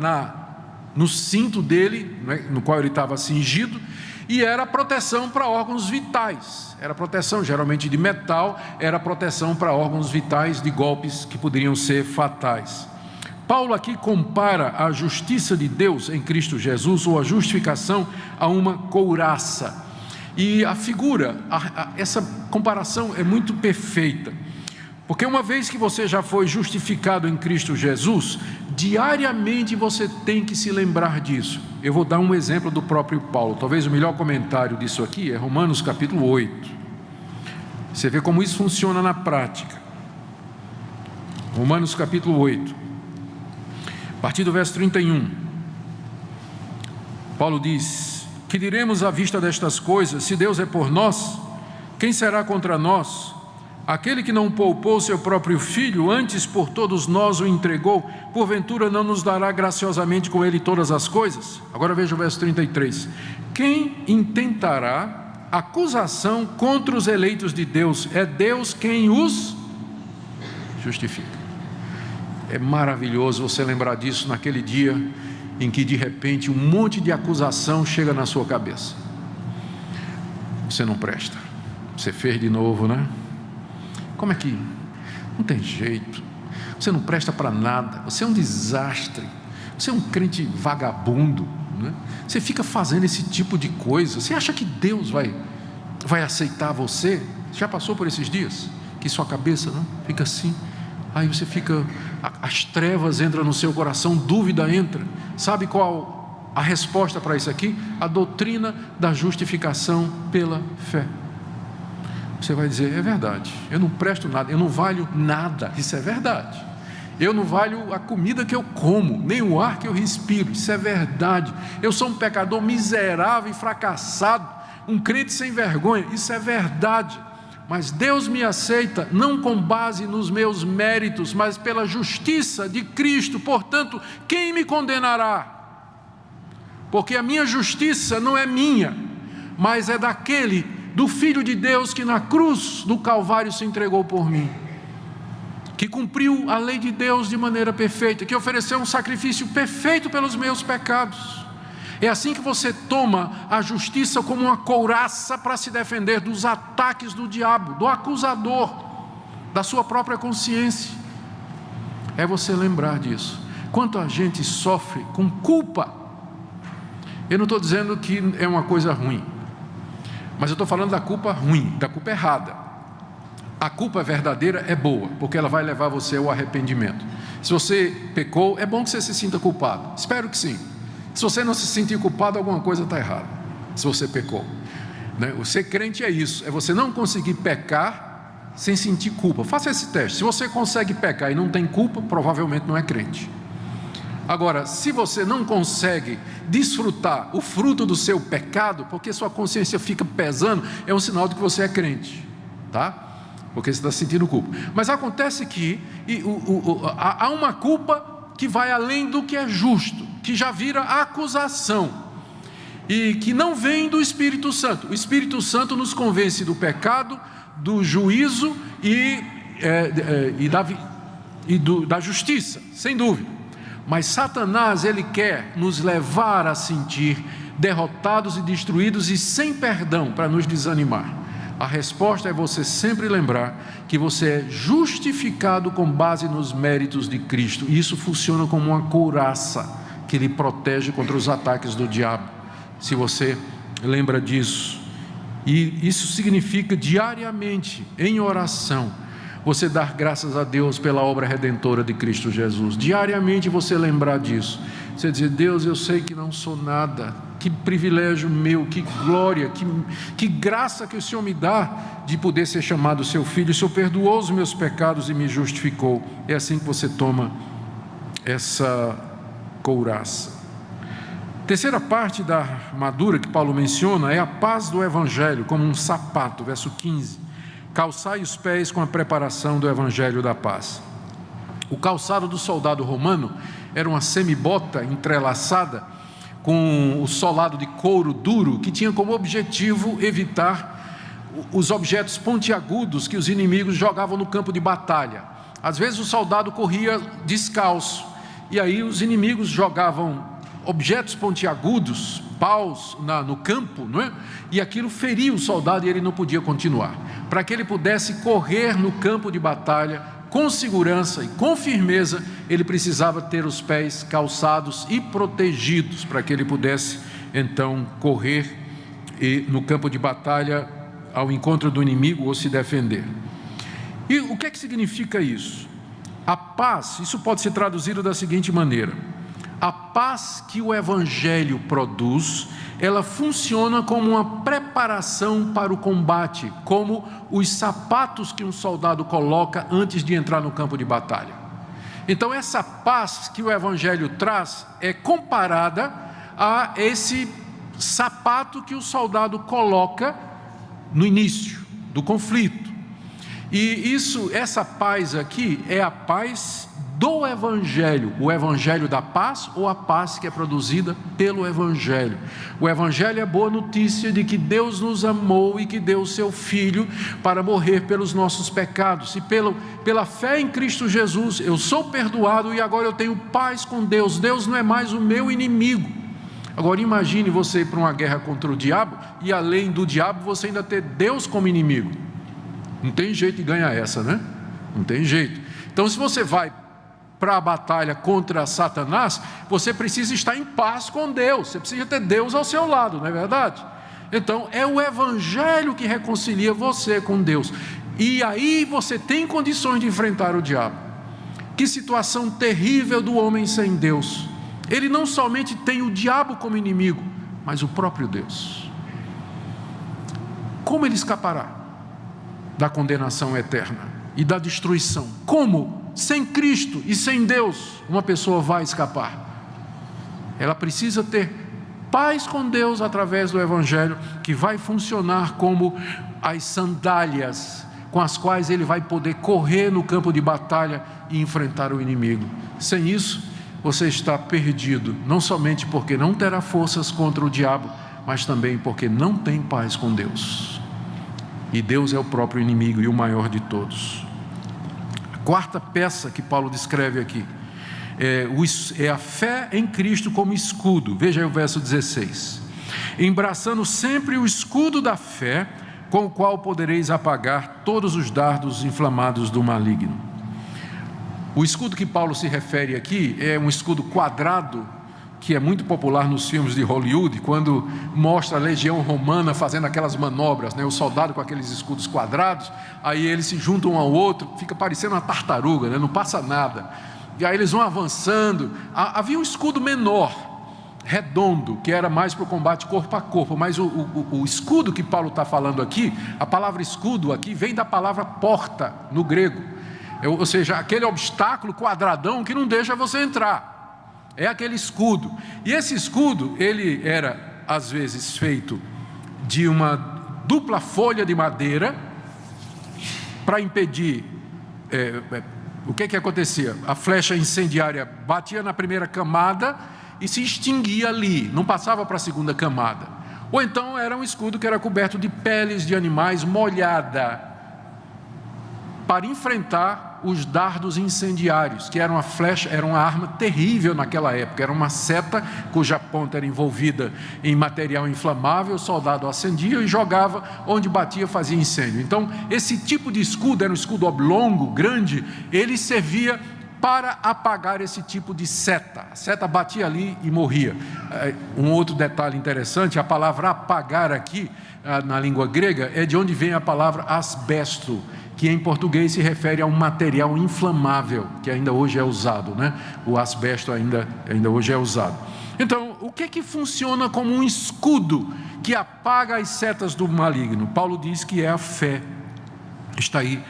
no cinto dele, né, no qual ele estava cingido, e era proteção para órgãos vitais. Era proteção geralmente de metal, era proteção para órgãos vitais de golpes que poderiam ser fatais. Paulo aqui compara a justiça de Deus em Cristo Jesus, ou a justificação, a uma couraça. E a figura, essa comparação é muito perfeita. Porque uma vez que você já foi justificado em Cristo Jesus, diariamente você tem que se lembrar disso. Eu vou dar um exemplo do próprio Paulo. Talvez o melhor comentário disso aqui é Romanos capítulo 8. Você vê como isso funciona na prática. Romanos capítulo 8. A partir do verso 31. Paulo diz: que diremos à vista destas coisas? Se Deus é por nós, quem será contra nós? Aquele que não poupou seu próprio filho, antes por todos nós o entregou, porventura não nos dará graciosamente com ele todas as coisas? Agora veja o verso 33. Quem intentará acusação contra os eleitos de Deus? É Deus quem os justifica. É maravilhoso você lembrar disso naquele dia em que de repente um monte de acusação chega na sua cabeça. Você não presta, você fez de novo, né? Como é que? Não tem jeito, você não presta para nada, você é um desastre, você é um crente vagabundo, né? Você fica fazendo esse tipo de coisa, você acha que Deus vai aceitar você? Já passou por esses dias? Que sua cabeça, não? Fica assim, aí você fica, as trevas entram no seu coração, dúvida entra. Sabe qual a resposta para isso aqui? A doutrina da justificação pela fé. Você vai dizer, é verdade, eu não presto nada, eu não valho nada, isso é verdade. Eu não valho a comida que eu como, nem o ar que eu respiro, isso é verdade. Eu sou um pecador miserável e fracassado, um crente sem vergonha, isso é verdade. Mas Deus me aceita não com base nos meus méritos, mas pela justiça de Cristo. Portanto, quem me condenará? Porque a minha justiça não é minha, mas é do Filho de Deus que na cruz do Calvário se entregou por mim, que cumpriu a lei de Deus de maneira perfeita, que ofereceu um sacrifício perfeito pelos meus pecados. É assim que você toma a justiça como uma couraça para se defender dos ataques do diabo, do acusador, da sua própria consciência. É você lembrar disso. Quanto a gente sofre com culpa. Eu não estou dizendo que é uma coisa ruim, mas eu estou falando da culpa ruim, da culpa errada. A culpa verdadeira é boa, porque ela vai levar você ao arrependimento. Se você pecou, é bom que você se sinta culpado. Espero que sim. Se você não se sentir culpado, alguma coisa está errada. Se você pecou, né? O ser crente é isso, é você não conseguir pecar sem sentir culpa. Faça esse teste. Se você consegue pecar e não tem culpa, provavelmente não é crente. Agora, se você não consegue desfrutar o fruto do seu pecado, porque sua consciência fica pesando, é um sinal de que você é crente, tá? Porque você está sentindo culpa. Mas acontece que há uma culpa que vai além do que é justo, que já vira acusação, e que não vem do Espírito Santo. O Espírito Santo nos convence do pecado, do juízo da justiça, sem dúvida. Mas Satanás, ele quer nos levar a sentir derrotados e destruídos e sem perdão, para nos desanimar. A resposta é você sempre lembrar que você é justificado com base nos méritos de Cristo. E isso funciona como uma couraça que lhe protege contra os ataques do diabo, se você lembra disso. E isso significa diariamente, em oração, você dar graças a Deus pela obra redentora de Cristo Jesus. Diariamente você lembrar disso. Você dizer: Deus, eu sei que não sou nada, que privilégio meu, que glória, que graça que o Senhor me dá de poder ser chamado seu filho. O Senhor perdoou os meus pecados e me justificou. É assim que você toma essa couraça. Terceira parte da armadura que Paulo menciona é a paz do Evangelho, como um sapato, verso 15. Calçai os pés com a preparação do Evangelho da paz. O calçado do soldado romano era uma semibota entrelaçada com o solado de couro duro, que tinha como objetivo evitar os objetos pontiagudos que os inimigos jogavam no campo de batalha. Às vezes o soldado corria descalço, e aí os inimigos jogavam objetos pontiagudos, paus no campo, não é? E aquilo feria o soldado e ele não podia continuar. Para que ele pudesse correr no campo de batalha com segurança e com firmeza, ele precisava ter os pés calçados e protegidos, para que ele pudesse então correr no campo de batalha ao encontro do inimigo ou se defender. E o que é que significa isso? A paz, isso pode ser traduzido da seguinte maneira: a paz que o Evangelho produz, ela funciona como uma preparação para o combate, como os sapatos que um soldado coloca antes de entrar no campo de batalha. Então essa paz que o Evangelho traz é comparada a esse sapato que o soldado coloca no início do conflito. E essa paz aqui é a paz do Evangelho, o Evangelho da paz, ou a paz que é produzida pelo Evangelho. O Evangelho é a boa notícia de que Deus nos amou e que deu o seu Filho para morrer pelos nossos pecados. E pela fé em Cristo Jesus, eu sou perdoado e agora eu tenho paz com Deus. Deus não é mais o meu inimigo. Agora imagine você ir para uma guerra contra o diabo e além do diabo você ainda ter Deus como inimigo. Não tem jeito de ganhar essa, né? Não tem jeito. Então se você vai para a batalha contra Satanás, você precisa estar em paz com Deus, você precisa ter Deus ao seu lado, não é verdade? Então é o Evangelho que reconcilia você com Deus, e aí você tem condições de enfrentar o diabo. Que situação terrível do homem sem Deus! Ele não somente tem o diabo como inimigo, mas o próprio Deus. Como ele escapará da condenação eterna e da destruição? Como? Sem Cristo e sem Deus, uma pessoa vai escapar. Ela precisa ter paz com Deus através do Evangelho, que vai funcionar como as sandálias com as quais ele vai poder correr no campo de batalha e enfrentar o inimigo. Sem isso, você está perdido, não somente porque não terá forças contra o diabo, mas também porque não tem paz com Deus. E Deus é o próprio inimigo e o maior de todos. Quarta peça que Paulo descreve aqui é a fé em Cristo como escudo. Veja aí o verso 16: embraçando sempre o escudo da fé, com o qual podereis apagar todos os dardos inflamados do maligno. O escudo que Paulo se refere aqui é um escudo quadrado, que é muito popular nos filmes de Hollywood, quando mostra a legião romana fazendo aquelas manobras, né? O soldado com aqueles escudos quadrados, aí eles se juntam um ao outro, fica parecendo uma tartaruga, né? Não passa nada, e aí eles vão avançando. Havia um escudo menor, redondo, que era mais para o combate corpo a corpo, mas o escudo que Paulo está falando aqui, a palavra escudo aqui vem da palavra porta no grego, ou seja, aquele obstáculo quadradão que não deixa você entrar. É aquele escudo. E esse escudo, ele era às vezes feito de uma dupla folha de madeira para impedir. O que acontecia? A flecha incendiária batia na primeira camada e se extinguia ali, não passava para a segunda camada. Ou então era um escudo que era coberto de peles de animais molhada, para enfrentar os dardos incendiários, que era uma flecha, era uma arma terrível naquela época, era uma seta cuja ponta era envolvida em material inflamável, o soldado acendia e jogava, onde batia fazia incêndio. Então esse tipo de escudo, era um escudo oblongo, grande, ele servia para apagar esse tipo de seta. A seta batia ali e morria. Um outro detalhe interessante, a palavra apagar aqui, na língua grega, é de onde vem a palavra asbesto, que em português se refere a um material inflamável, que ainda hoje é usado, né? O asbesto ainda hoje é usado. Então, o que funciona como um escudo que apaga as setas do maligno? Paulo diz que é a fé. Está aí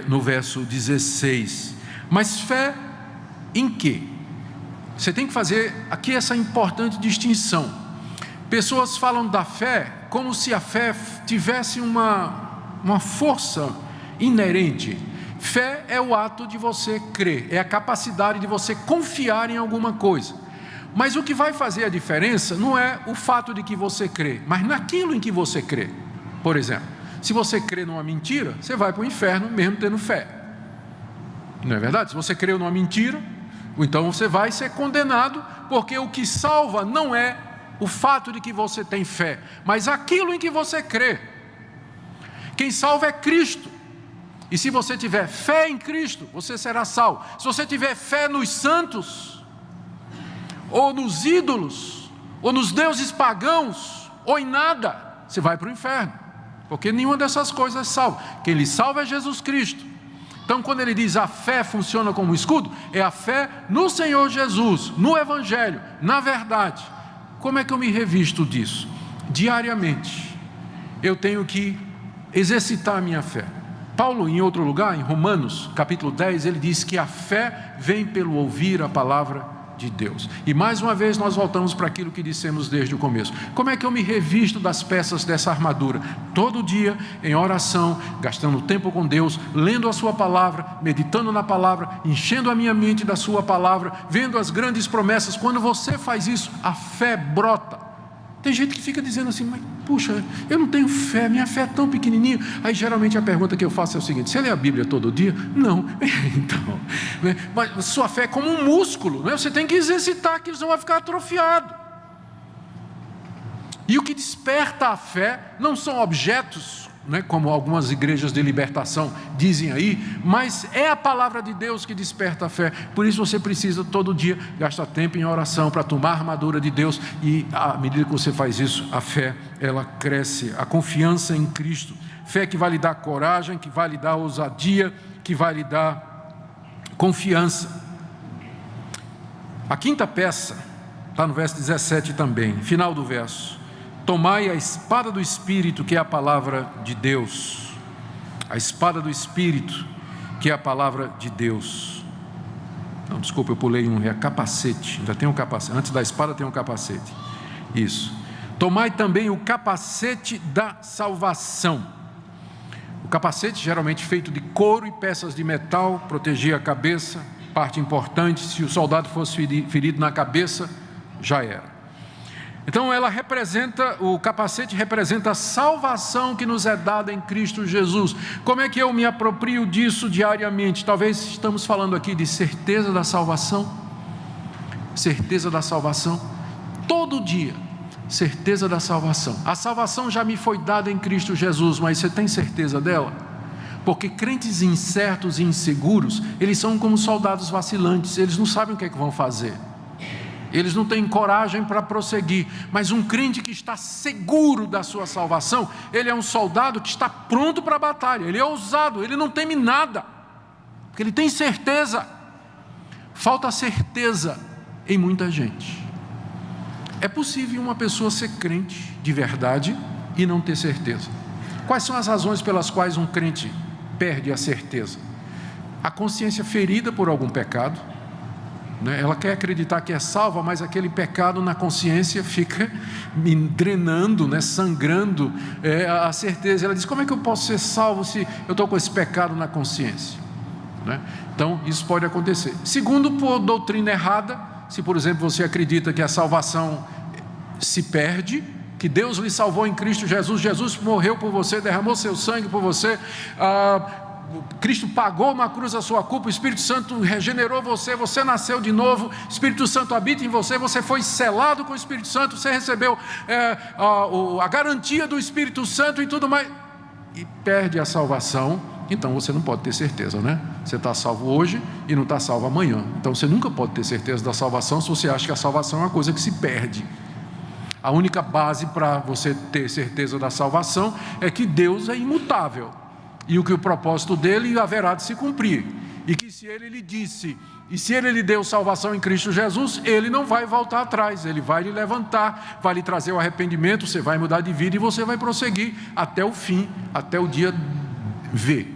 no verso 16. Mas fé em quê? Você tem que fazer aqui essa importante distinção. Pessoas falam da fé como se a fé tivesse uma força inerente. Fé é o ato de você crer, é a capacidade de você confiar em alguma coisa. Mas o que vai fazer a diferença não é o fato de que você crê, mas naquilo em que você crê. Por exemplo, se você crê numa mentira, você vai para o inferno mesmo tendo fé. Não é verdade? Se você creu numa mentira, então você vai ser condenado, porque o que salva não é o fato de que você tem fé, mas aquilo em que você crê. Quem salva é Cristo. E se você tiver fé em Cristo, você será salvo. Se você tiver fé nos santos, ou nos ídolos, ou nos deuses pagãos, ou em nada, você vai para o inferno, porque nenhuma dessas coisas salva. Quem lhe salva é Jesus Cristo. Então, quando ele diz a fé funciona como escudo, é a fé no Senhor Jesus, no Evangelho, na verdade. Como é que eu me revisto disso? Diariamente, eu tenho que exercitar a minha fé. Paulo, em outro lugar, em Romanos, capítulo 10, ele diz que a fé vem pelo ouvir a palavra de Deus. E mais uma vez nós voltamos para aquilo que dissemos desde o começo. Como é que eu me revisto das peças dessa armadura? Todo dia, em oração, gastando tempo com Deus, lendo a sua palavra, meditando na palavra, enchendo a minha mente da sua palavra, vendo as grandes promessas. Quando você faz isso, a fé brota. Tem gente que fica dizendo assim, mas puxa, eu não tenho fé, minha fé é tão pequenininha. Aí geralmente a pergunta que eu faço é o seguinte: você lê a Bíblia todo dia? Não. Então, né? Mas sua fé é como um músculo, né? Você tem que exercitar, que eles não vão ficar atrofiados. E o que desperta a fé não são objetos, né, como algumas igrejas de libertação dizem aí, mas é a palavra de Deus que desperta a fé. Por isso você precisa todo dia gastar tempo em oração para tomar a armadura de Deus, e à medida que você faz isso, a fé ela cresce, a confiança em Cristo, fé que vai lhe dar coragem, que vai lhe dar ousadia, que vai lhe dar confiança. A quinta peça está no verso 17 também, final do verso: tomai a espada do Espírito, que é a palavra de Deus. A espada do Espírito, que é a palavra de Deus. Não, desculpa, eu pulei um, é capacete. Ainda tem um capacete, antes da espada tem um capacete. Isso. Tomai também o capacete da salvação. O capacete, geralmente feito de couro e peças de metal, protegia a cabeça, parte importante. Se o soldado fosse ferido na cabeça, já era. Então o capacete representa a salvação que nos é dada em Cristo Jesus. Como é que eu me aproprio disso diariamente? Talvez estamos falando aqui de certeza da salvação. Certeza da salvação. Todo dia, certeza da salvação. A salvação já me foi dada em Cristo Jesus, mas você tem certeza dela? Porque crentes incertos e inseguros, eles são como soldados vacilantes, eles não sabem o que é que vão fazer. Eles não têm coragem para prosseguir. Mas um crente que está seguro da sua salvação, ele é um soldado que está pronto para a batalha, ele é ousado, ele não teme nada, porque ele tem certeza. Falta certeza em muita gente. É possível uma pessoa ser crente de verdade e não ter certeza. Quais são as razões pelas quais um crente perde a certeza? A consciência ferida por algum pecado, né? Ela quer acreditar que é salva, mas aquele pecado na consciência fica me drenando, né? Sangrando a certeza. Ela diz: como é que eu posso ser salvo se eu estou com esse pecado na consciência? Né? Então isso pode acontecer. Segundo, por doutrina errada. Se por exemplo você acredita que a salvação se perde, que Deus lhe salvou em Cristo Jesus, Jesus morreu por você, derramou seu sangue por você, Cristo pagou na cruz a sua culpa, o Espírito Santo regenerou você, você nasceu de novo, o Espírito Santo habita em você, você foi selado com o Espírito Santo, você recebeu a garantia do Espírito Santo e tudo mais, e perde a salvação. Então você não pode ter certeza, né? Você está salvo hoje e não está salvo amanhã. Então você nunca pode ter certeza da salvação se você acha que a salvação é uma coisa que se perde. A única base para você ter certeza da salvação é que Deus é imutável, e que o propósito dele haverá de se cumprir, e que se ele lhe disse, e se ele lhe deu salvação em Cristo Jesus, ele não vai voltar atrás, ele vai lhe levantar, vai lhe trazer o arrependimento, você vai mudar de vida e você vai prosseguir até o fim, até o dia V,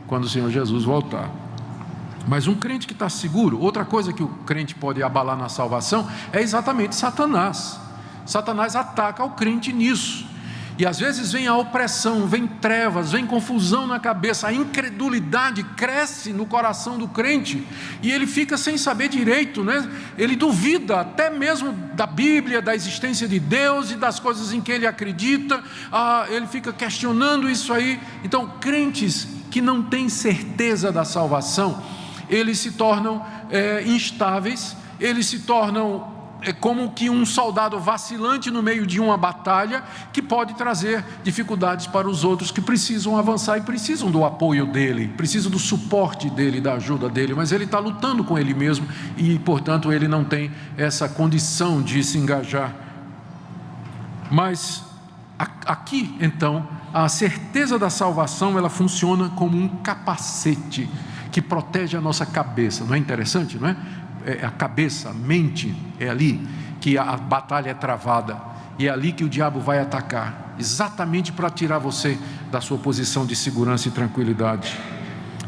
quando o Senhor Jesus voltar. Mas um crente que está seguro, outra coisa que o crente pode abalar na salvação é exatamente Satanás. Satanás ataca o crente nisso, e às vezes vem a opressão, vem trevas, vem confusão na cabeça, a incredulidade cresce no coração do crente, e ele fica sem saber direito, né? Ele duvida até mesmo da Bíblia, da existência de Deus e das coisas em que ele acredita, ele fica questionando isso aí. Então, crentes que não têm certeza da salvação, eles se tornam instáveis, eles se tornam como que um soldado vacilante no meio de uma batalha, que pode trazer dificuldades para os outros que precisam avançar e precisam do apoio dele, precisam do suporte dele, da ajuda dele, mas ele está lutando com ele mesmo e, portanto, ele não tem essa condição de se engajar. Mas aqui, então, a certeza da salvação, ela funciona como um capacete que protege a nossa cabeça. Não é interessante, não é? A cabeça, a mente, é ali que a batalha é travada, e é ali que o diabo vai atacar, exatamente para tirar você da sua posição de segurança e tranquilidade.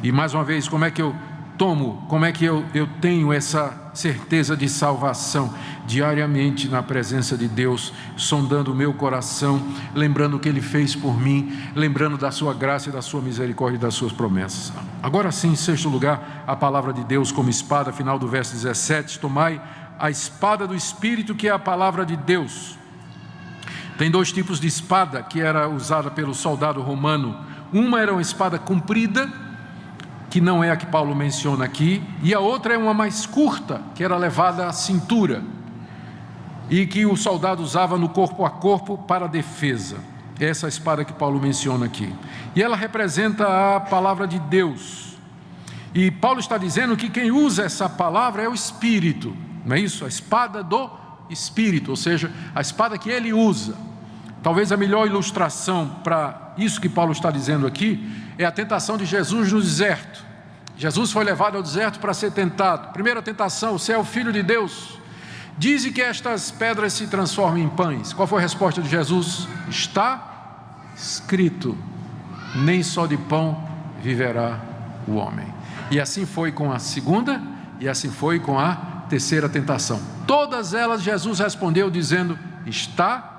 E mais uma vez, como é que eu tenho essa certeza de salvação? Diariamente na presença de Deus, sondando o meu coração, lembrando o que Ele fez por mim, lembrando da sua graça e da sua misericórdia e das suas promessas. Agora sim, em sexto lugar, a palavra de Deus como espada, final do verso 17, tomai a espada do Espírito, que é a palavra de Deus. Tem dois tipos de espada que era usada pelo soldado romano. Uma era uma espada comprida, que não é a que Paulo menciona aqui, e a outra é uma mais curta, que era levada à cintura, e que o soldado usava no corpo a corpo para a defesa. Essa espada que Paulo menciona aqui, e ela representa a palavra de Deus, e Paulo está dizendo que quem usa essa palavra é o Espírito, não é isso? A espada do Espírito, ou seja, a espada que ele usa. Talvez a melhor ilustração para isso que Paulo está dizendo aqui é a tentação de Jesus no deserto. Jesus foi levado ao deserto para ser tentado. Primeira tentação: você é o Filho de Deus, dize que estas pedras se transformem em pães. Qual foi a resposta de Jesus? Está escrito, nem só de pão viverá o homem. E assim foi com a segunda, e assim foi com a terceira tentação. Todas elas Jesus respondeu dizendo: está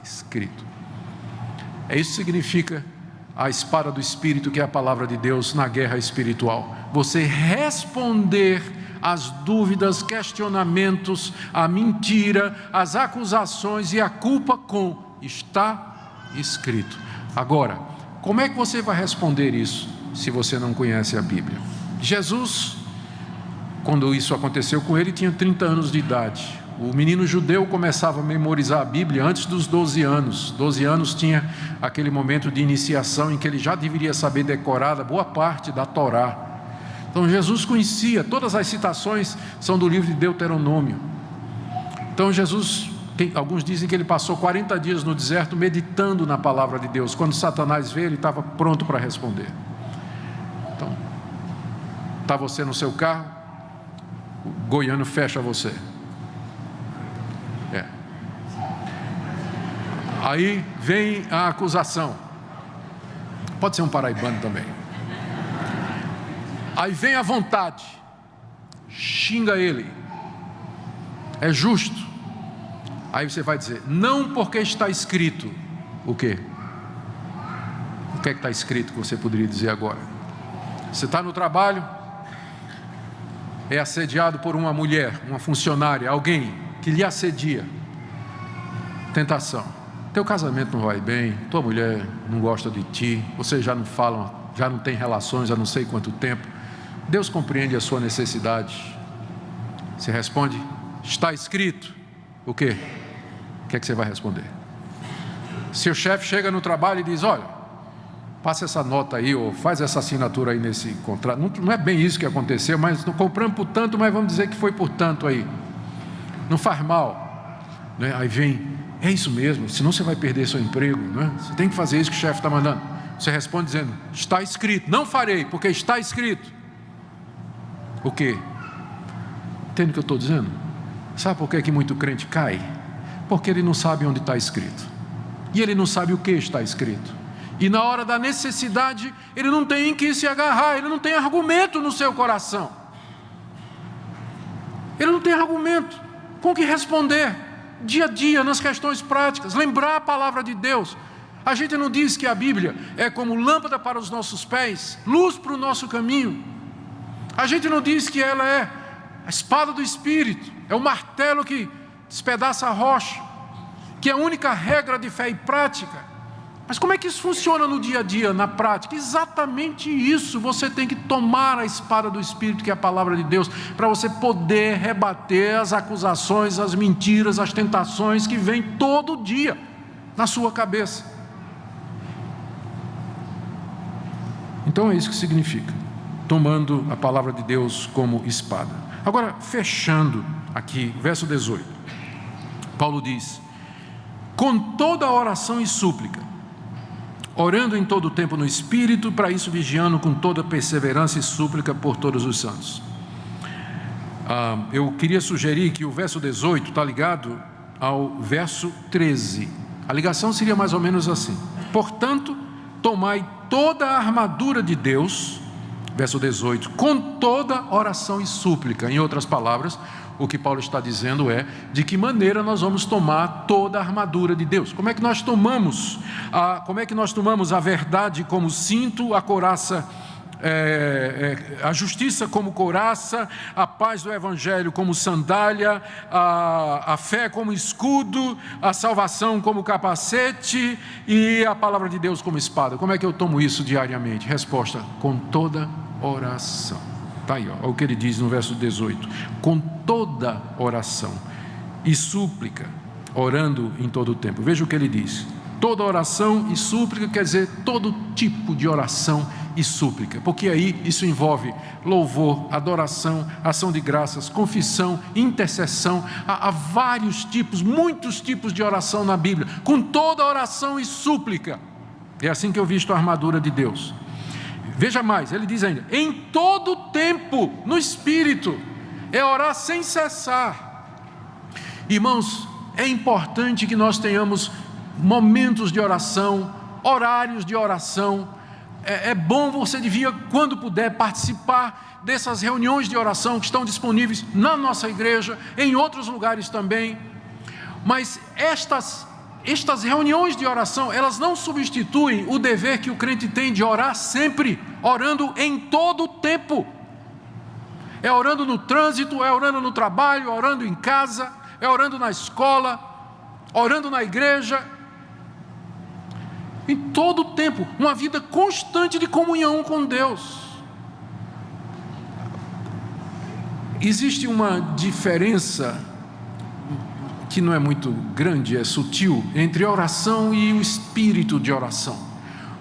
escrito. Isso significa a espada do Espírito, que é a palavra de Deus na guerra espiritual. Você responder às dúvidas, questionamentos, a mentira, as acusações e a culpa com está escrito. Agora, como é que você vai responder isso se você não conhece a Bíblia? Jesus, quando isso aconteceu com ele, tinha 30 anos de idade. O menino judeu começava a memorizar a Bíblia antes dos 12 anos. 12 anos tinha aquele momento de iniciação em que ele já deveria saber decorada boa parte da Torá. Então Jesus conhecia, todas as citações são do livro de Deuteronômio. Então Jesus, alguns dizem que ele passou 40 dias no deserto meditando na palavra de Deus. Quando Satanás veio, ele estava pronto para responder. Então, está você no seu carro, o goiano fecha você. Aí vem a acusação, pode ser um paraibano também. Aí vem a vontade, xinga ele, é justo. Aí você vai dizer: não, porque está escrito. O quê? O que é que está escrito que você poderia dizer agora? Você está no trabalho, é assediado por uma mulher, uma funcionária, alguém que lhe assedia. Tentação: teu casamento não vai bem, tua mulher não gosta de ti, vocês já não falam já não tem relações há não sei quanto tempo. Deus compreende a sua necessidade. Você responde: está escrito. O quê? O que é que você vai responder? Se o chefe chega no trabalho e diz: olha, passa essa nota aí, ou faz essa assinatura aí nesse contrato. Não é bem isso que aconteceu, mas não compramos por tanto, mas vamos dizer que foi por tanto aí. Não faz mal, né? Aí vem: é isso mesmo, senão você vai perder seu emprego, né? Você tem que fazer isso que o chefe está mandando. Você responde dizendo: está escrito. Não farei, porque está escrito. O quê? Entende o que eu estou dizendo? Sabe por que muito crente cai? Porque ele não sabe onde está escrito. E ele não sabe o que está escrito. E na hora da necessidade, ele não tem em que se agarrar, ele não tem argumento no seu coração. Ele não tem argumento com que responder, dia a dia, nas questões práticas, lembrar a palavra de Deus. A gente não diz que a Bíblia é como lâmpada para os nossos pés, luz para o nosso caminho. A gente não diz que ela é a espada do Espírito, é o martelo que despedaça a rocha, que é a única regra de fé e prática. Mas como é que isso funciona no dia a dia, na prática? Exatamente isso. Você tem que tomar a espada do Espírito, que é a palavra de Deus, para você poder rebater as acusações, as mentiras, as tentações que vêm todo dia na sua cabeça. Então é isso que significa, tomando a palavra de Deus como espada. Agora, fechando aqui, verso 18, Paulo diz: com toda oração e súplica, orando em todo o tempo no Espírito, para isso vigiando com toda perseverança e súplica por todos os santos. Eu queria sugerir que o verso 18 está ligado ao verso 13. A ligação seria mais ou menos assim: portanto, tomai toda a armadura de Deus, verso 18, com toda oração e súplica. Em outras palavras, o que Paulo está dizendo é de que maneira nós vamos tomar toda a armadura de Deus. Como é que nós tomamos a verdade como cinto, a couraça, a justiça como couraça, a paz do Evangelho como sandália, a fé como escudo, a salvação como capacete e a palavra de Deus como espada. Como é que eu tomo isso diariamente? Resposta: com toda oração. Está aí, ó, o que ele diz no verso 18: com toda oração e súplica, orando em todo o tempo. Veja o que ele diz: toda oração e súplica quer dizer todo tipo de oração e súplica, porque aí isso envolve louvor, adoração, ação de graças, confissão, intercessão. Há vários tipos, muitos tipos de oração na Bíblia, com toda oração e súplica. É assim que eu visto a armadura de Deus. Veja mais, ele diz ainda: em todo tempo, no Espírito, é orar sem cessar. Irmãos, é importante que nós tenhamos momentos de oração, horários de oração. É bom, você devia, quando puder, participar dessas reuniões de oração que estão disponíveis na nossa igreja, em outros lugares também. Mas estas reuniões de oração, elas não substituem o dever que o crente tem de orar sempre, orando em todo o tempo. É orando no trânsito, é orando no trabalho, é orando em casa, é orando na escola, orando na igreja. Em todo o tempo, uma vida constante de comunhão com Deus. Existe uma diferença que não é muito grande, é sutil, entre a oração e o espírito de oração.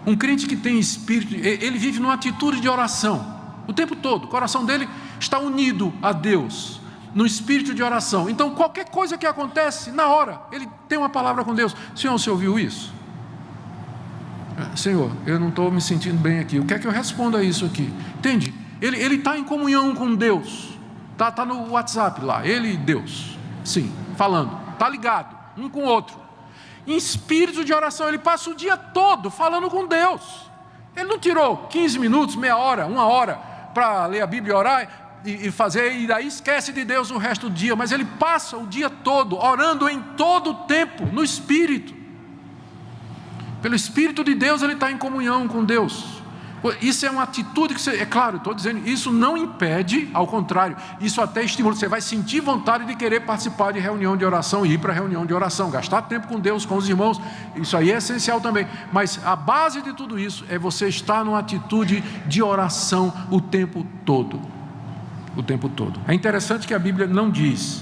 Um crente que tem espírito, ele vive numa atitude de oração o tempo todo. O coração dele está unido a Deus, no espírito de oração. Então qualquer coisa que acontece, na hora, ele tem uma palavra com Deus. Senhor, você ouviu isso? Senhor, eu não estou me sentindo bem aqui, o que é que eu respondo a isso aqui? Entende? Ele está em comunhão com Deus, está no WhatsApp lá, ele e Deus, sim, falando, está ligado, um com o outro, em espírito de oração. Ele passa o dia todo falando com Deus. Ele não tirou 15 minutos, meia hora, 1 hora, para ler a Bíblia e orar, e fazer, e daí esquece de Deus o resto do dia, mas ele passa o dia todo, orando em todo o tempo, no Espírito. Pelo Espírito de Deus ele está em comunhão com Deus. Isso é uma atitude que é claro, estou dizendo, isso não impede, ao contrário, isso até estimula, você vai sentir vontade de querer participar de reunião de oração, ir para reunião de oração, gastar tempo com Deus, com os irmãos, isso aí é essencial também, mas a base de tudo isso é você estar numa atitude de oração o tempo todo, É interessante que a Bíblia não diz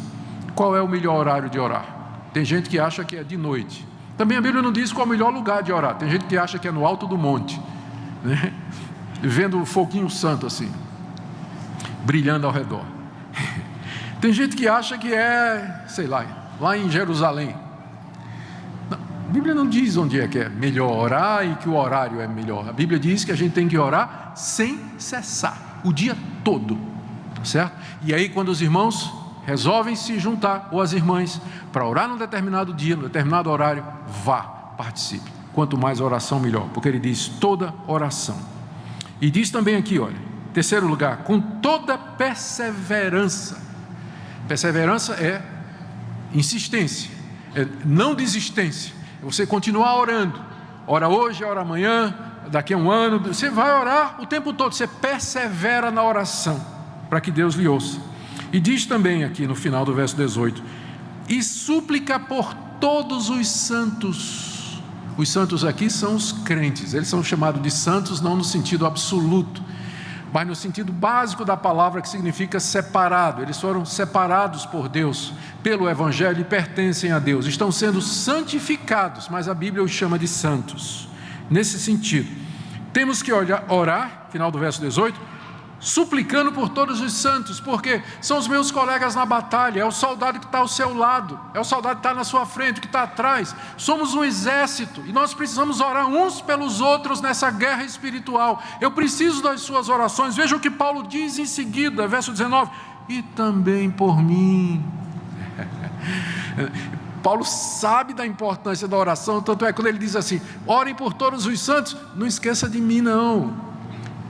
qual é o melhor horário de orar, tem gente que acha que é de noite, também a Bíblia não diz qual é o melhor lugar de orar, tem gente que acha que é no alto do monte, né? Vendo o foguinho santo assim, brilhando ao redor. Tem gente que acha que é, sei lá em Jerusalém. Não, a Bíblia não diz onde é que é melhor orar e que o horário é melhor. A Bíblia diz que a gente tem que orar sem cessar, o dia todo, tá certo? E aí quando os irmãos resolvem se juntar, ou as irmãs, para orar num determinado dia, num determinado horário, vá, participe. Quanto mais oração, melhor, porque ele diz toda oração. E diz também aqui, olha, terceiro lugar, com toda perseverança. Perseverança é insistência, é não desistência, é você continuar orando, ora hoje, ora amanhã, daqui a um ano, você vai orar o tempo todo, você persevera na oração, para que Deus lhe ouça. E diz também aqui no final do verso 18, e súplica por todos os santos. Os santos aqui são os crentes, eles são chamados de santos não no sentido absoluto, mas no sentido básico da palavra, que significa separado. Eles foram separados por Deus, pelo Evangelho, e pertencem a Deus, estão sendo santificados, mas a Bíblia os chama de santos. Nesse sentido, temos que orar, final do verso 18, suplicando por todos os santos, porque são os meus colegas na batalha, é o soldado que está ao seu lado, é o soldado que está na sua frente, que está atrás, somos um exército, e nós precisamos orar uns pelos outros nessa guerra espiritual. Eu preciso das suas orações. Veja o que Paulo diz em seguida, verso 19, e também por mim. Paulo sabe da importância da oração, tanto é que quando ele diz assim, orem por todos os santos, não esqueça de mim não.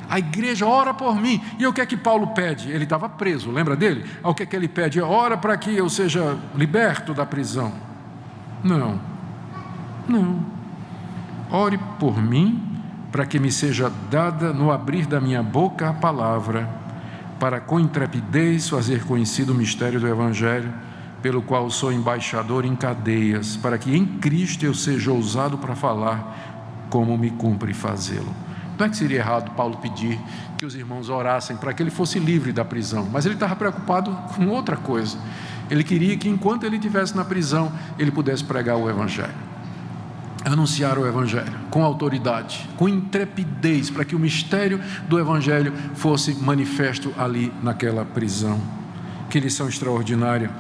A igreja ora por mim. E o que é que Paulo pede? Ele estava preso, lembra dele? O que é que ele pede? Ora para que eu seja liberto da prisão. Não. Ore por mim, para que me seja dada no abrir da minha boca a palavra, para com intrepidez fazer conhecido o mistério do Evangelho, pelo qual sou embaixador em cadeias, para que em Cristo eu seja ousado para falar como me cumpre fazê-lo. Não é que seria errado Paulo pedir que os irmãos orassem para que ele fosse livre da prisão, mas ele estava preocupado com outra coisa. Ele queria que enquanto ele estivesse na prisão, ele pudesse pregar o Evangelho, anunciar o Evangelho com autoridade, com intrepidez, para que o mistério do Evangelho fosse manifesto ali naquela prisão. Que lição extraordinária!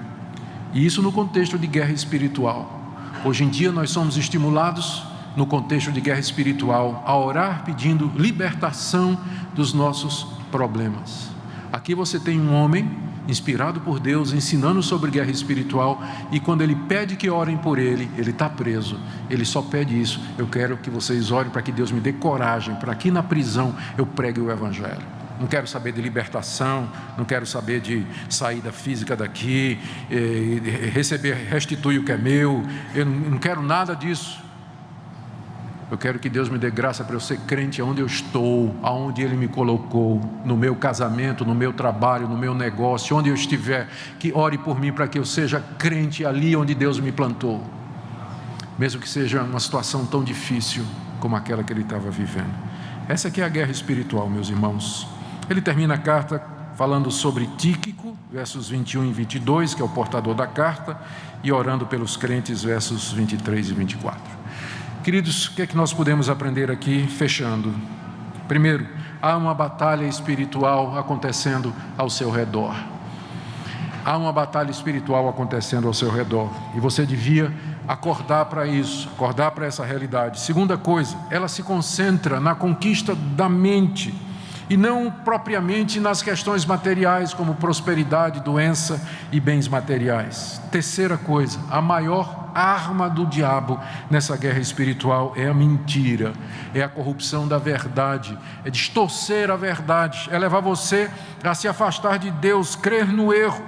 E isso no contexto de guerra espiritual. Hoje em dia nós somos estimulados, no contexto de guerra espiritual, a orar pedindo libertação dos nossos problemas. Aqui você tem um homem inspirado por Deus, ensinando sobre guerra espiritual, e quando ele pede que orem por ele, ele está preso, ele só pede isso: eu quero que vocês orem para que Deus me dê coragem, para que na prisão eu pregue o Evangelho. Não quero saber de libertação, não quero saber de saída física daqui, restituir o que é meu, eu não quero nada disso. Eu quero que Deus me dê graça para eu ser crente onde eu estou, aonde Ele me colocou, no meu casamento, no meu trabalho, no meu negócio, onde eu estiver, que ore por mim para que eu seja crente ali onde Deus me plantou, mesmo que seja uma situação tão difícil como aquela que ele estava vivendo. Essa aqui é a guerra espiritual, meus irmãos. Ele termina a carta falando sobre Tíquico, versos 21 e 22, que é o portador da carta, e orando pelos crentes, versos 23 e 24. Queridos, o que é que nós podemos aprender aqui, fechando? Primeiro, há uma batalha espiritual acontecendo ao seu redor. Há uma batalha espiritual acontecendo ao seu redor, e você devia acordar para isso, acordar para essa realidade. Segunda coisa, ela se concentra na conquista da mente, e não propriamente nas questões materiais, como prosperidade, doença e bens materiais. Terceira coisa, a maior arma do diabo nessa guerra espiritual é a mentira, é a corrupção da verdade, é distorcer a verdade, é levar você a se afastar de Deus, crer no erro.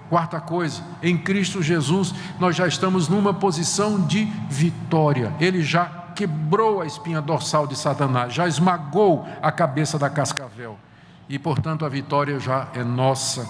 Quarta coisa, em Cristo Jesus nós já estamos numa posição de vitória, Ele já quebrou a espinha dorsal de Satanás, já esmagou a cabeça da cascavel. E, portanto, a vitória já é nossa.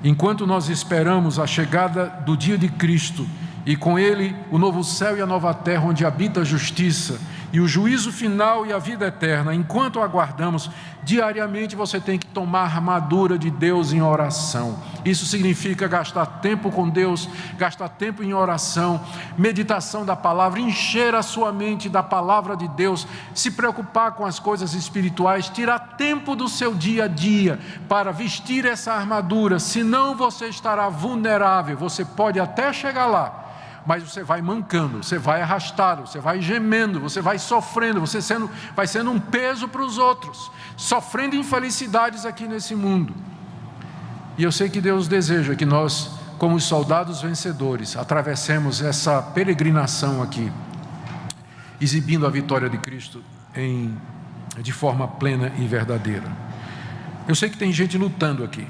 Enquanto nós esperamos a chegada do dia de Cristo, e com Ele o novo céu e a nova terra, onde habita a justiça, e o juízo final e a vida eterna, enquanto aguardamos, diariamente você tem que tomar a armadura de Deus em oração. Isso significa gastar tempo com Deus, gastar tempo em oração, meditação da palavra, encher a sua mente da palavra de Deus, se preocupar com as coisas espirituais, tirar tempo do seu dia a dia para vestir essa armadura, senão você estará vulnerável. Você pode até chegar lá, mas você vai mancando, você vai arrastado, você vai gemendo, você vai sofrendo, você vai sendo um peso para os outros, sofrendo infelicidades aqui nesse mundo. E eu sei que Deus deseja que nós, como os soldados vencedores, atravessemos essa peregrinação aqui, exibindo a vitória de Cristo de forma plena e verdadeira. Eu sei que tem gente lutando aqui,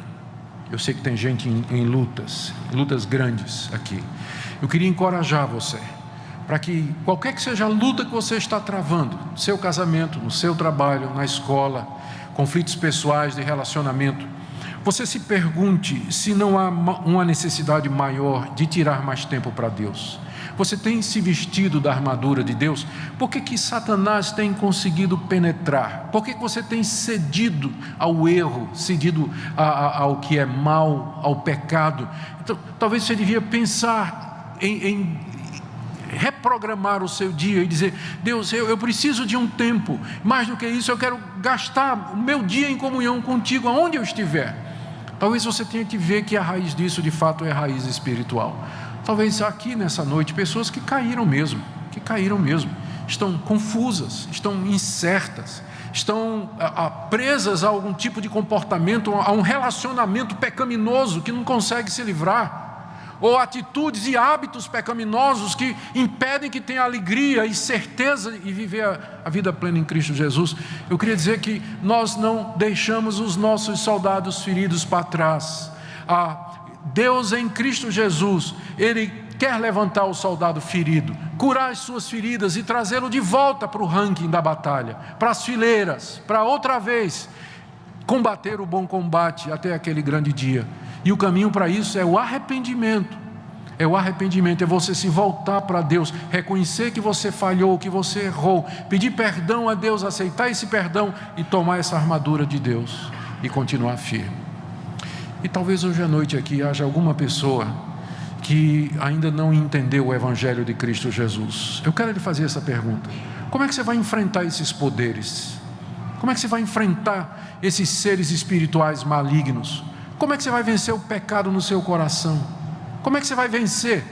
eu sei que tem gente em lutas grandes aqui. Eu queria encorajar você, para que qualquer que seja a luta que você está travando, no seu casamento, no seu trabalho, na escola, conflitos pessoais, de relacionamento, você se pergunte se não há uma necessidade maior de tirar mais tempo para Deus. Você tem se vestido da armadura de Deus? Por que Satanás tem conseguido penetrar? Por que você tem cedido ao erro, cedido ao que é mal, ao pecado? Então, talvez você devia pensar em reprogramar o seu dia e dizer: Deus, eu preciso de um tempo, mais do que isso, eu quero gastar o meu dia em comunhão contigo, aonde eu estiver. Talvez você tenha que ver que a raiz disso de fato é a raiz espiritual. Talvez aqui nessa noite, pessoas que caíram mesmo, estão confusas, estão incertas, estão presas a algum tipo de comportamento, a um relacionamento pecaminoso que não consegue se livrar, ou atitudes e hábitos pecaminosos que impedem que tenha alegria e certeza e viver a vida plena em Cristo Jesus. Eu queria dizer que nós não deixamos os nossos soldados feridos para trás. Deus em Cristo Jesus, Ele quer levantar o soldado ferido, curar as suas feridas e trazê-lo de volta para o ranking da batalha, para as fileiras, para outra vez combater o bom combate até aquele grande dia. E o caminho para isso é o arrependimento. É você se voltar para Deus, reconhecer que você falhou, que você errou, pedir perdão a Deus, aceitar esse perdão e tomar essa armadura de Deus e continuar firme. E talvez hoje à noite aqui haja alguma pessoa que ainda não entendeu o Evangelho de Cristo Jesus. Eu quero lhe fazer essa pergunta: como é que você vai enfrentar esses poderes? Como é que você vai enfrentar esses seres espirituais malignos? Como é que você vai vencer o pecado no seu coração? Como é que você vai vencer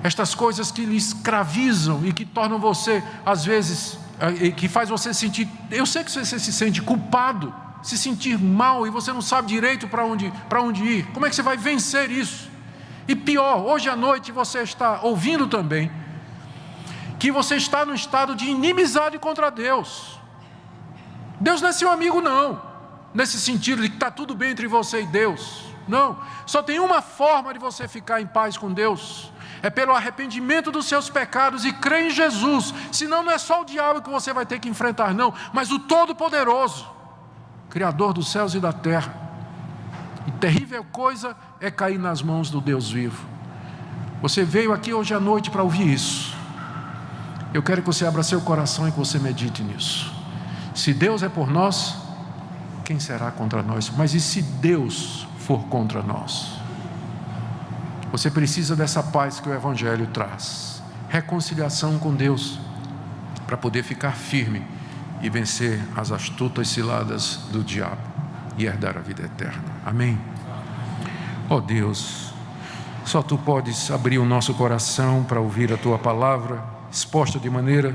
estas coisas que lhe escravizam e que tornam você, às vezes, que faz você sentir... Eu sei que você se sente culpado, se sentir mal, e você não sabe direito para onde ir. Como é que você vai vencer isso? E pior, hoje à noite você está ouvindo também que você está no estado de inimizade contra Deus. Deus não é seu amigo, não, nesse sentido de que está tudo bem entre você e Deus. Não, só tem uma forma de você ficar em paz com Deus: é pelo arrependimento dos seus pecados e crer em Jesus. Senão não é só o diabo que você vai ter que enfrentar, não, mas o Todo-Poderoso, Criador dos céus e da terra. E terrível coisa é cair nas mãos do Deus vivo. Você veio aqui hoje à noite para ouvir isso. Eu quero que você abra seu coração e que você medite nisso. Se Deus é por nós, quem será contra nós? Mas e se Deus for contra nós? Você precisa dessa paz que o Evangelho traz, reconciliação com Deus, para poder ficar firme e vencer as astutas ciladas do diabo e herdar a vida eterna. Amém? Ó Deus, só Tu podes abrir o nosso coração para ouvir a Tua palavra, exposta de maneira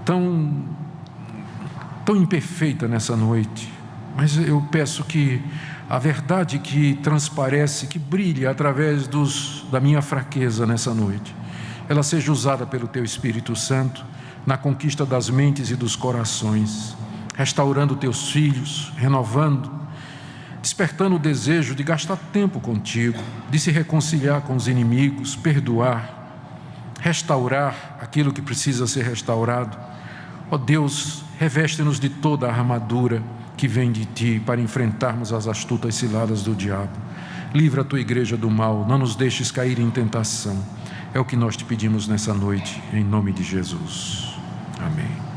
tão imperfeita nessa noite. Mas eu peço que a verdade que transparece, que brilha através da minha fraqueza nessa noite, ela seja usada pelo Teu Espírito Santo na conquista das mentes e dos corações, restaurando Teus filhos, renovando, despertando o desejo de gastar tempo contigo, de se reconciliar com os inimigos, perdoar, restaurar aquilo que precisa ser restaurado. Ó Deus, reveste-nos de toda a armadura que vem de Ti para enfrentarmos as astutas ciladas do diabo. Livra a Tua igreja do mal, não nos deixes cair em tentação. É o que nós te pedimos nessa noite, em nome de Jesus. Amém.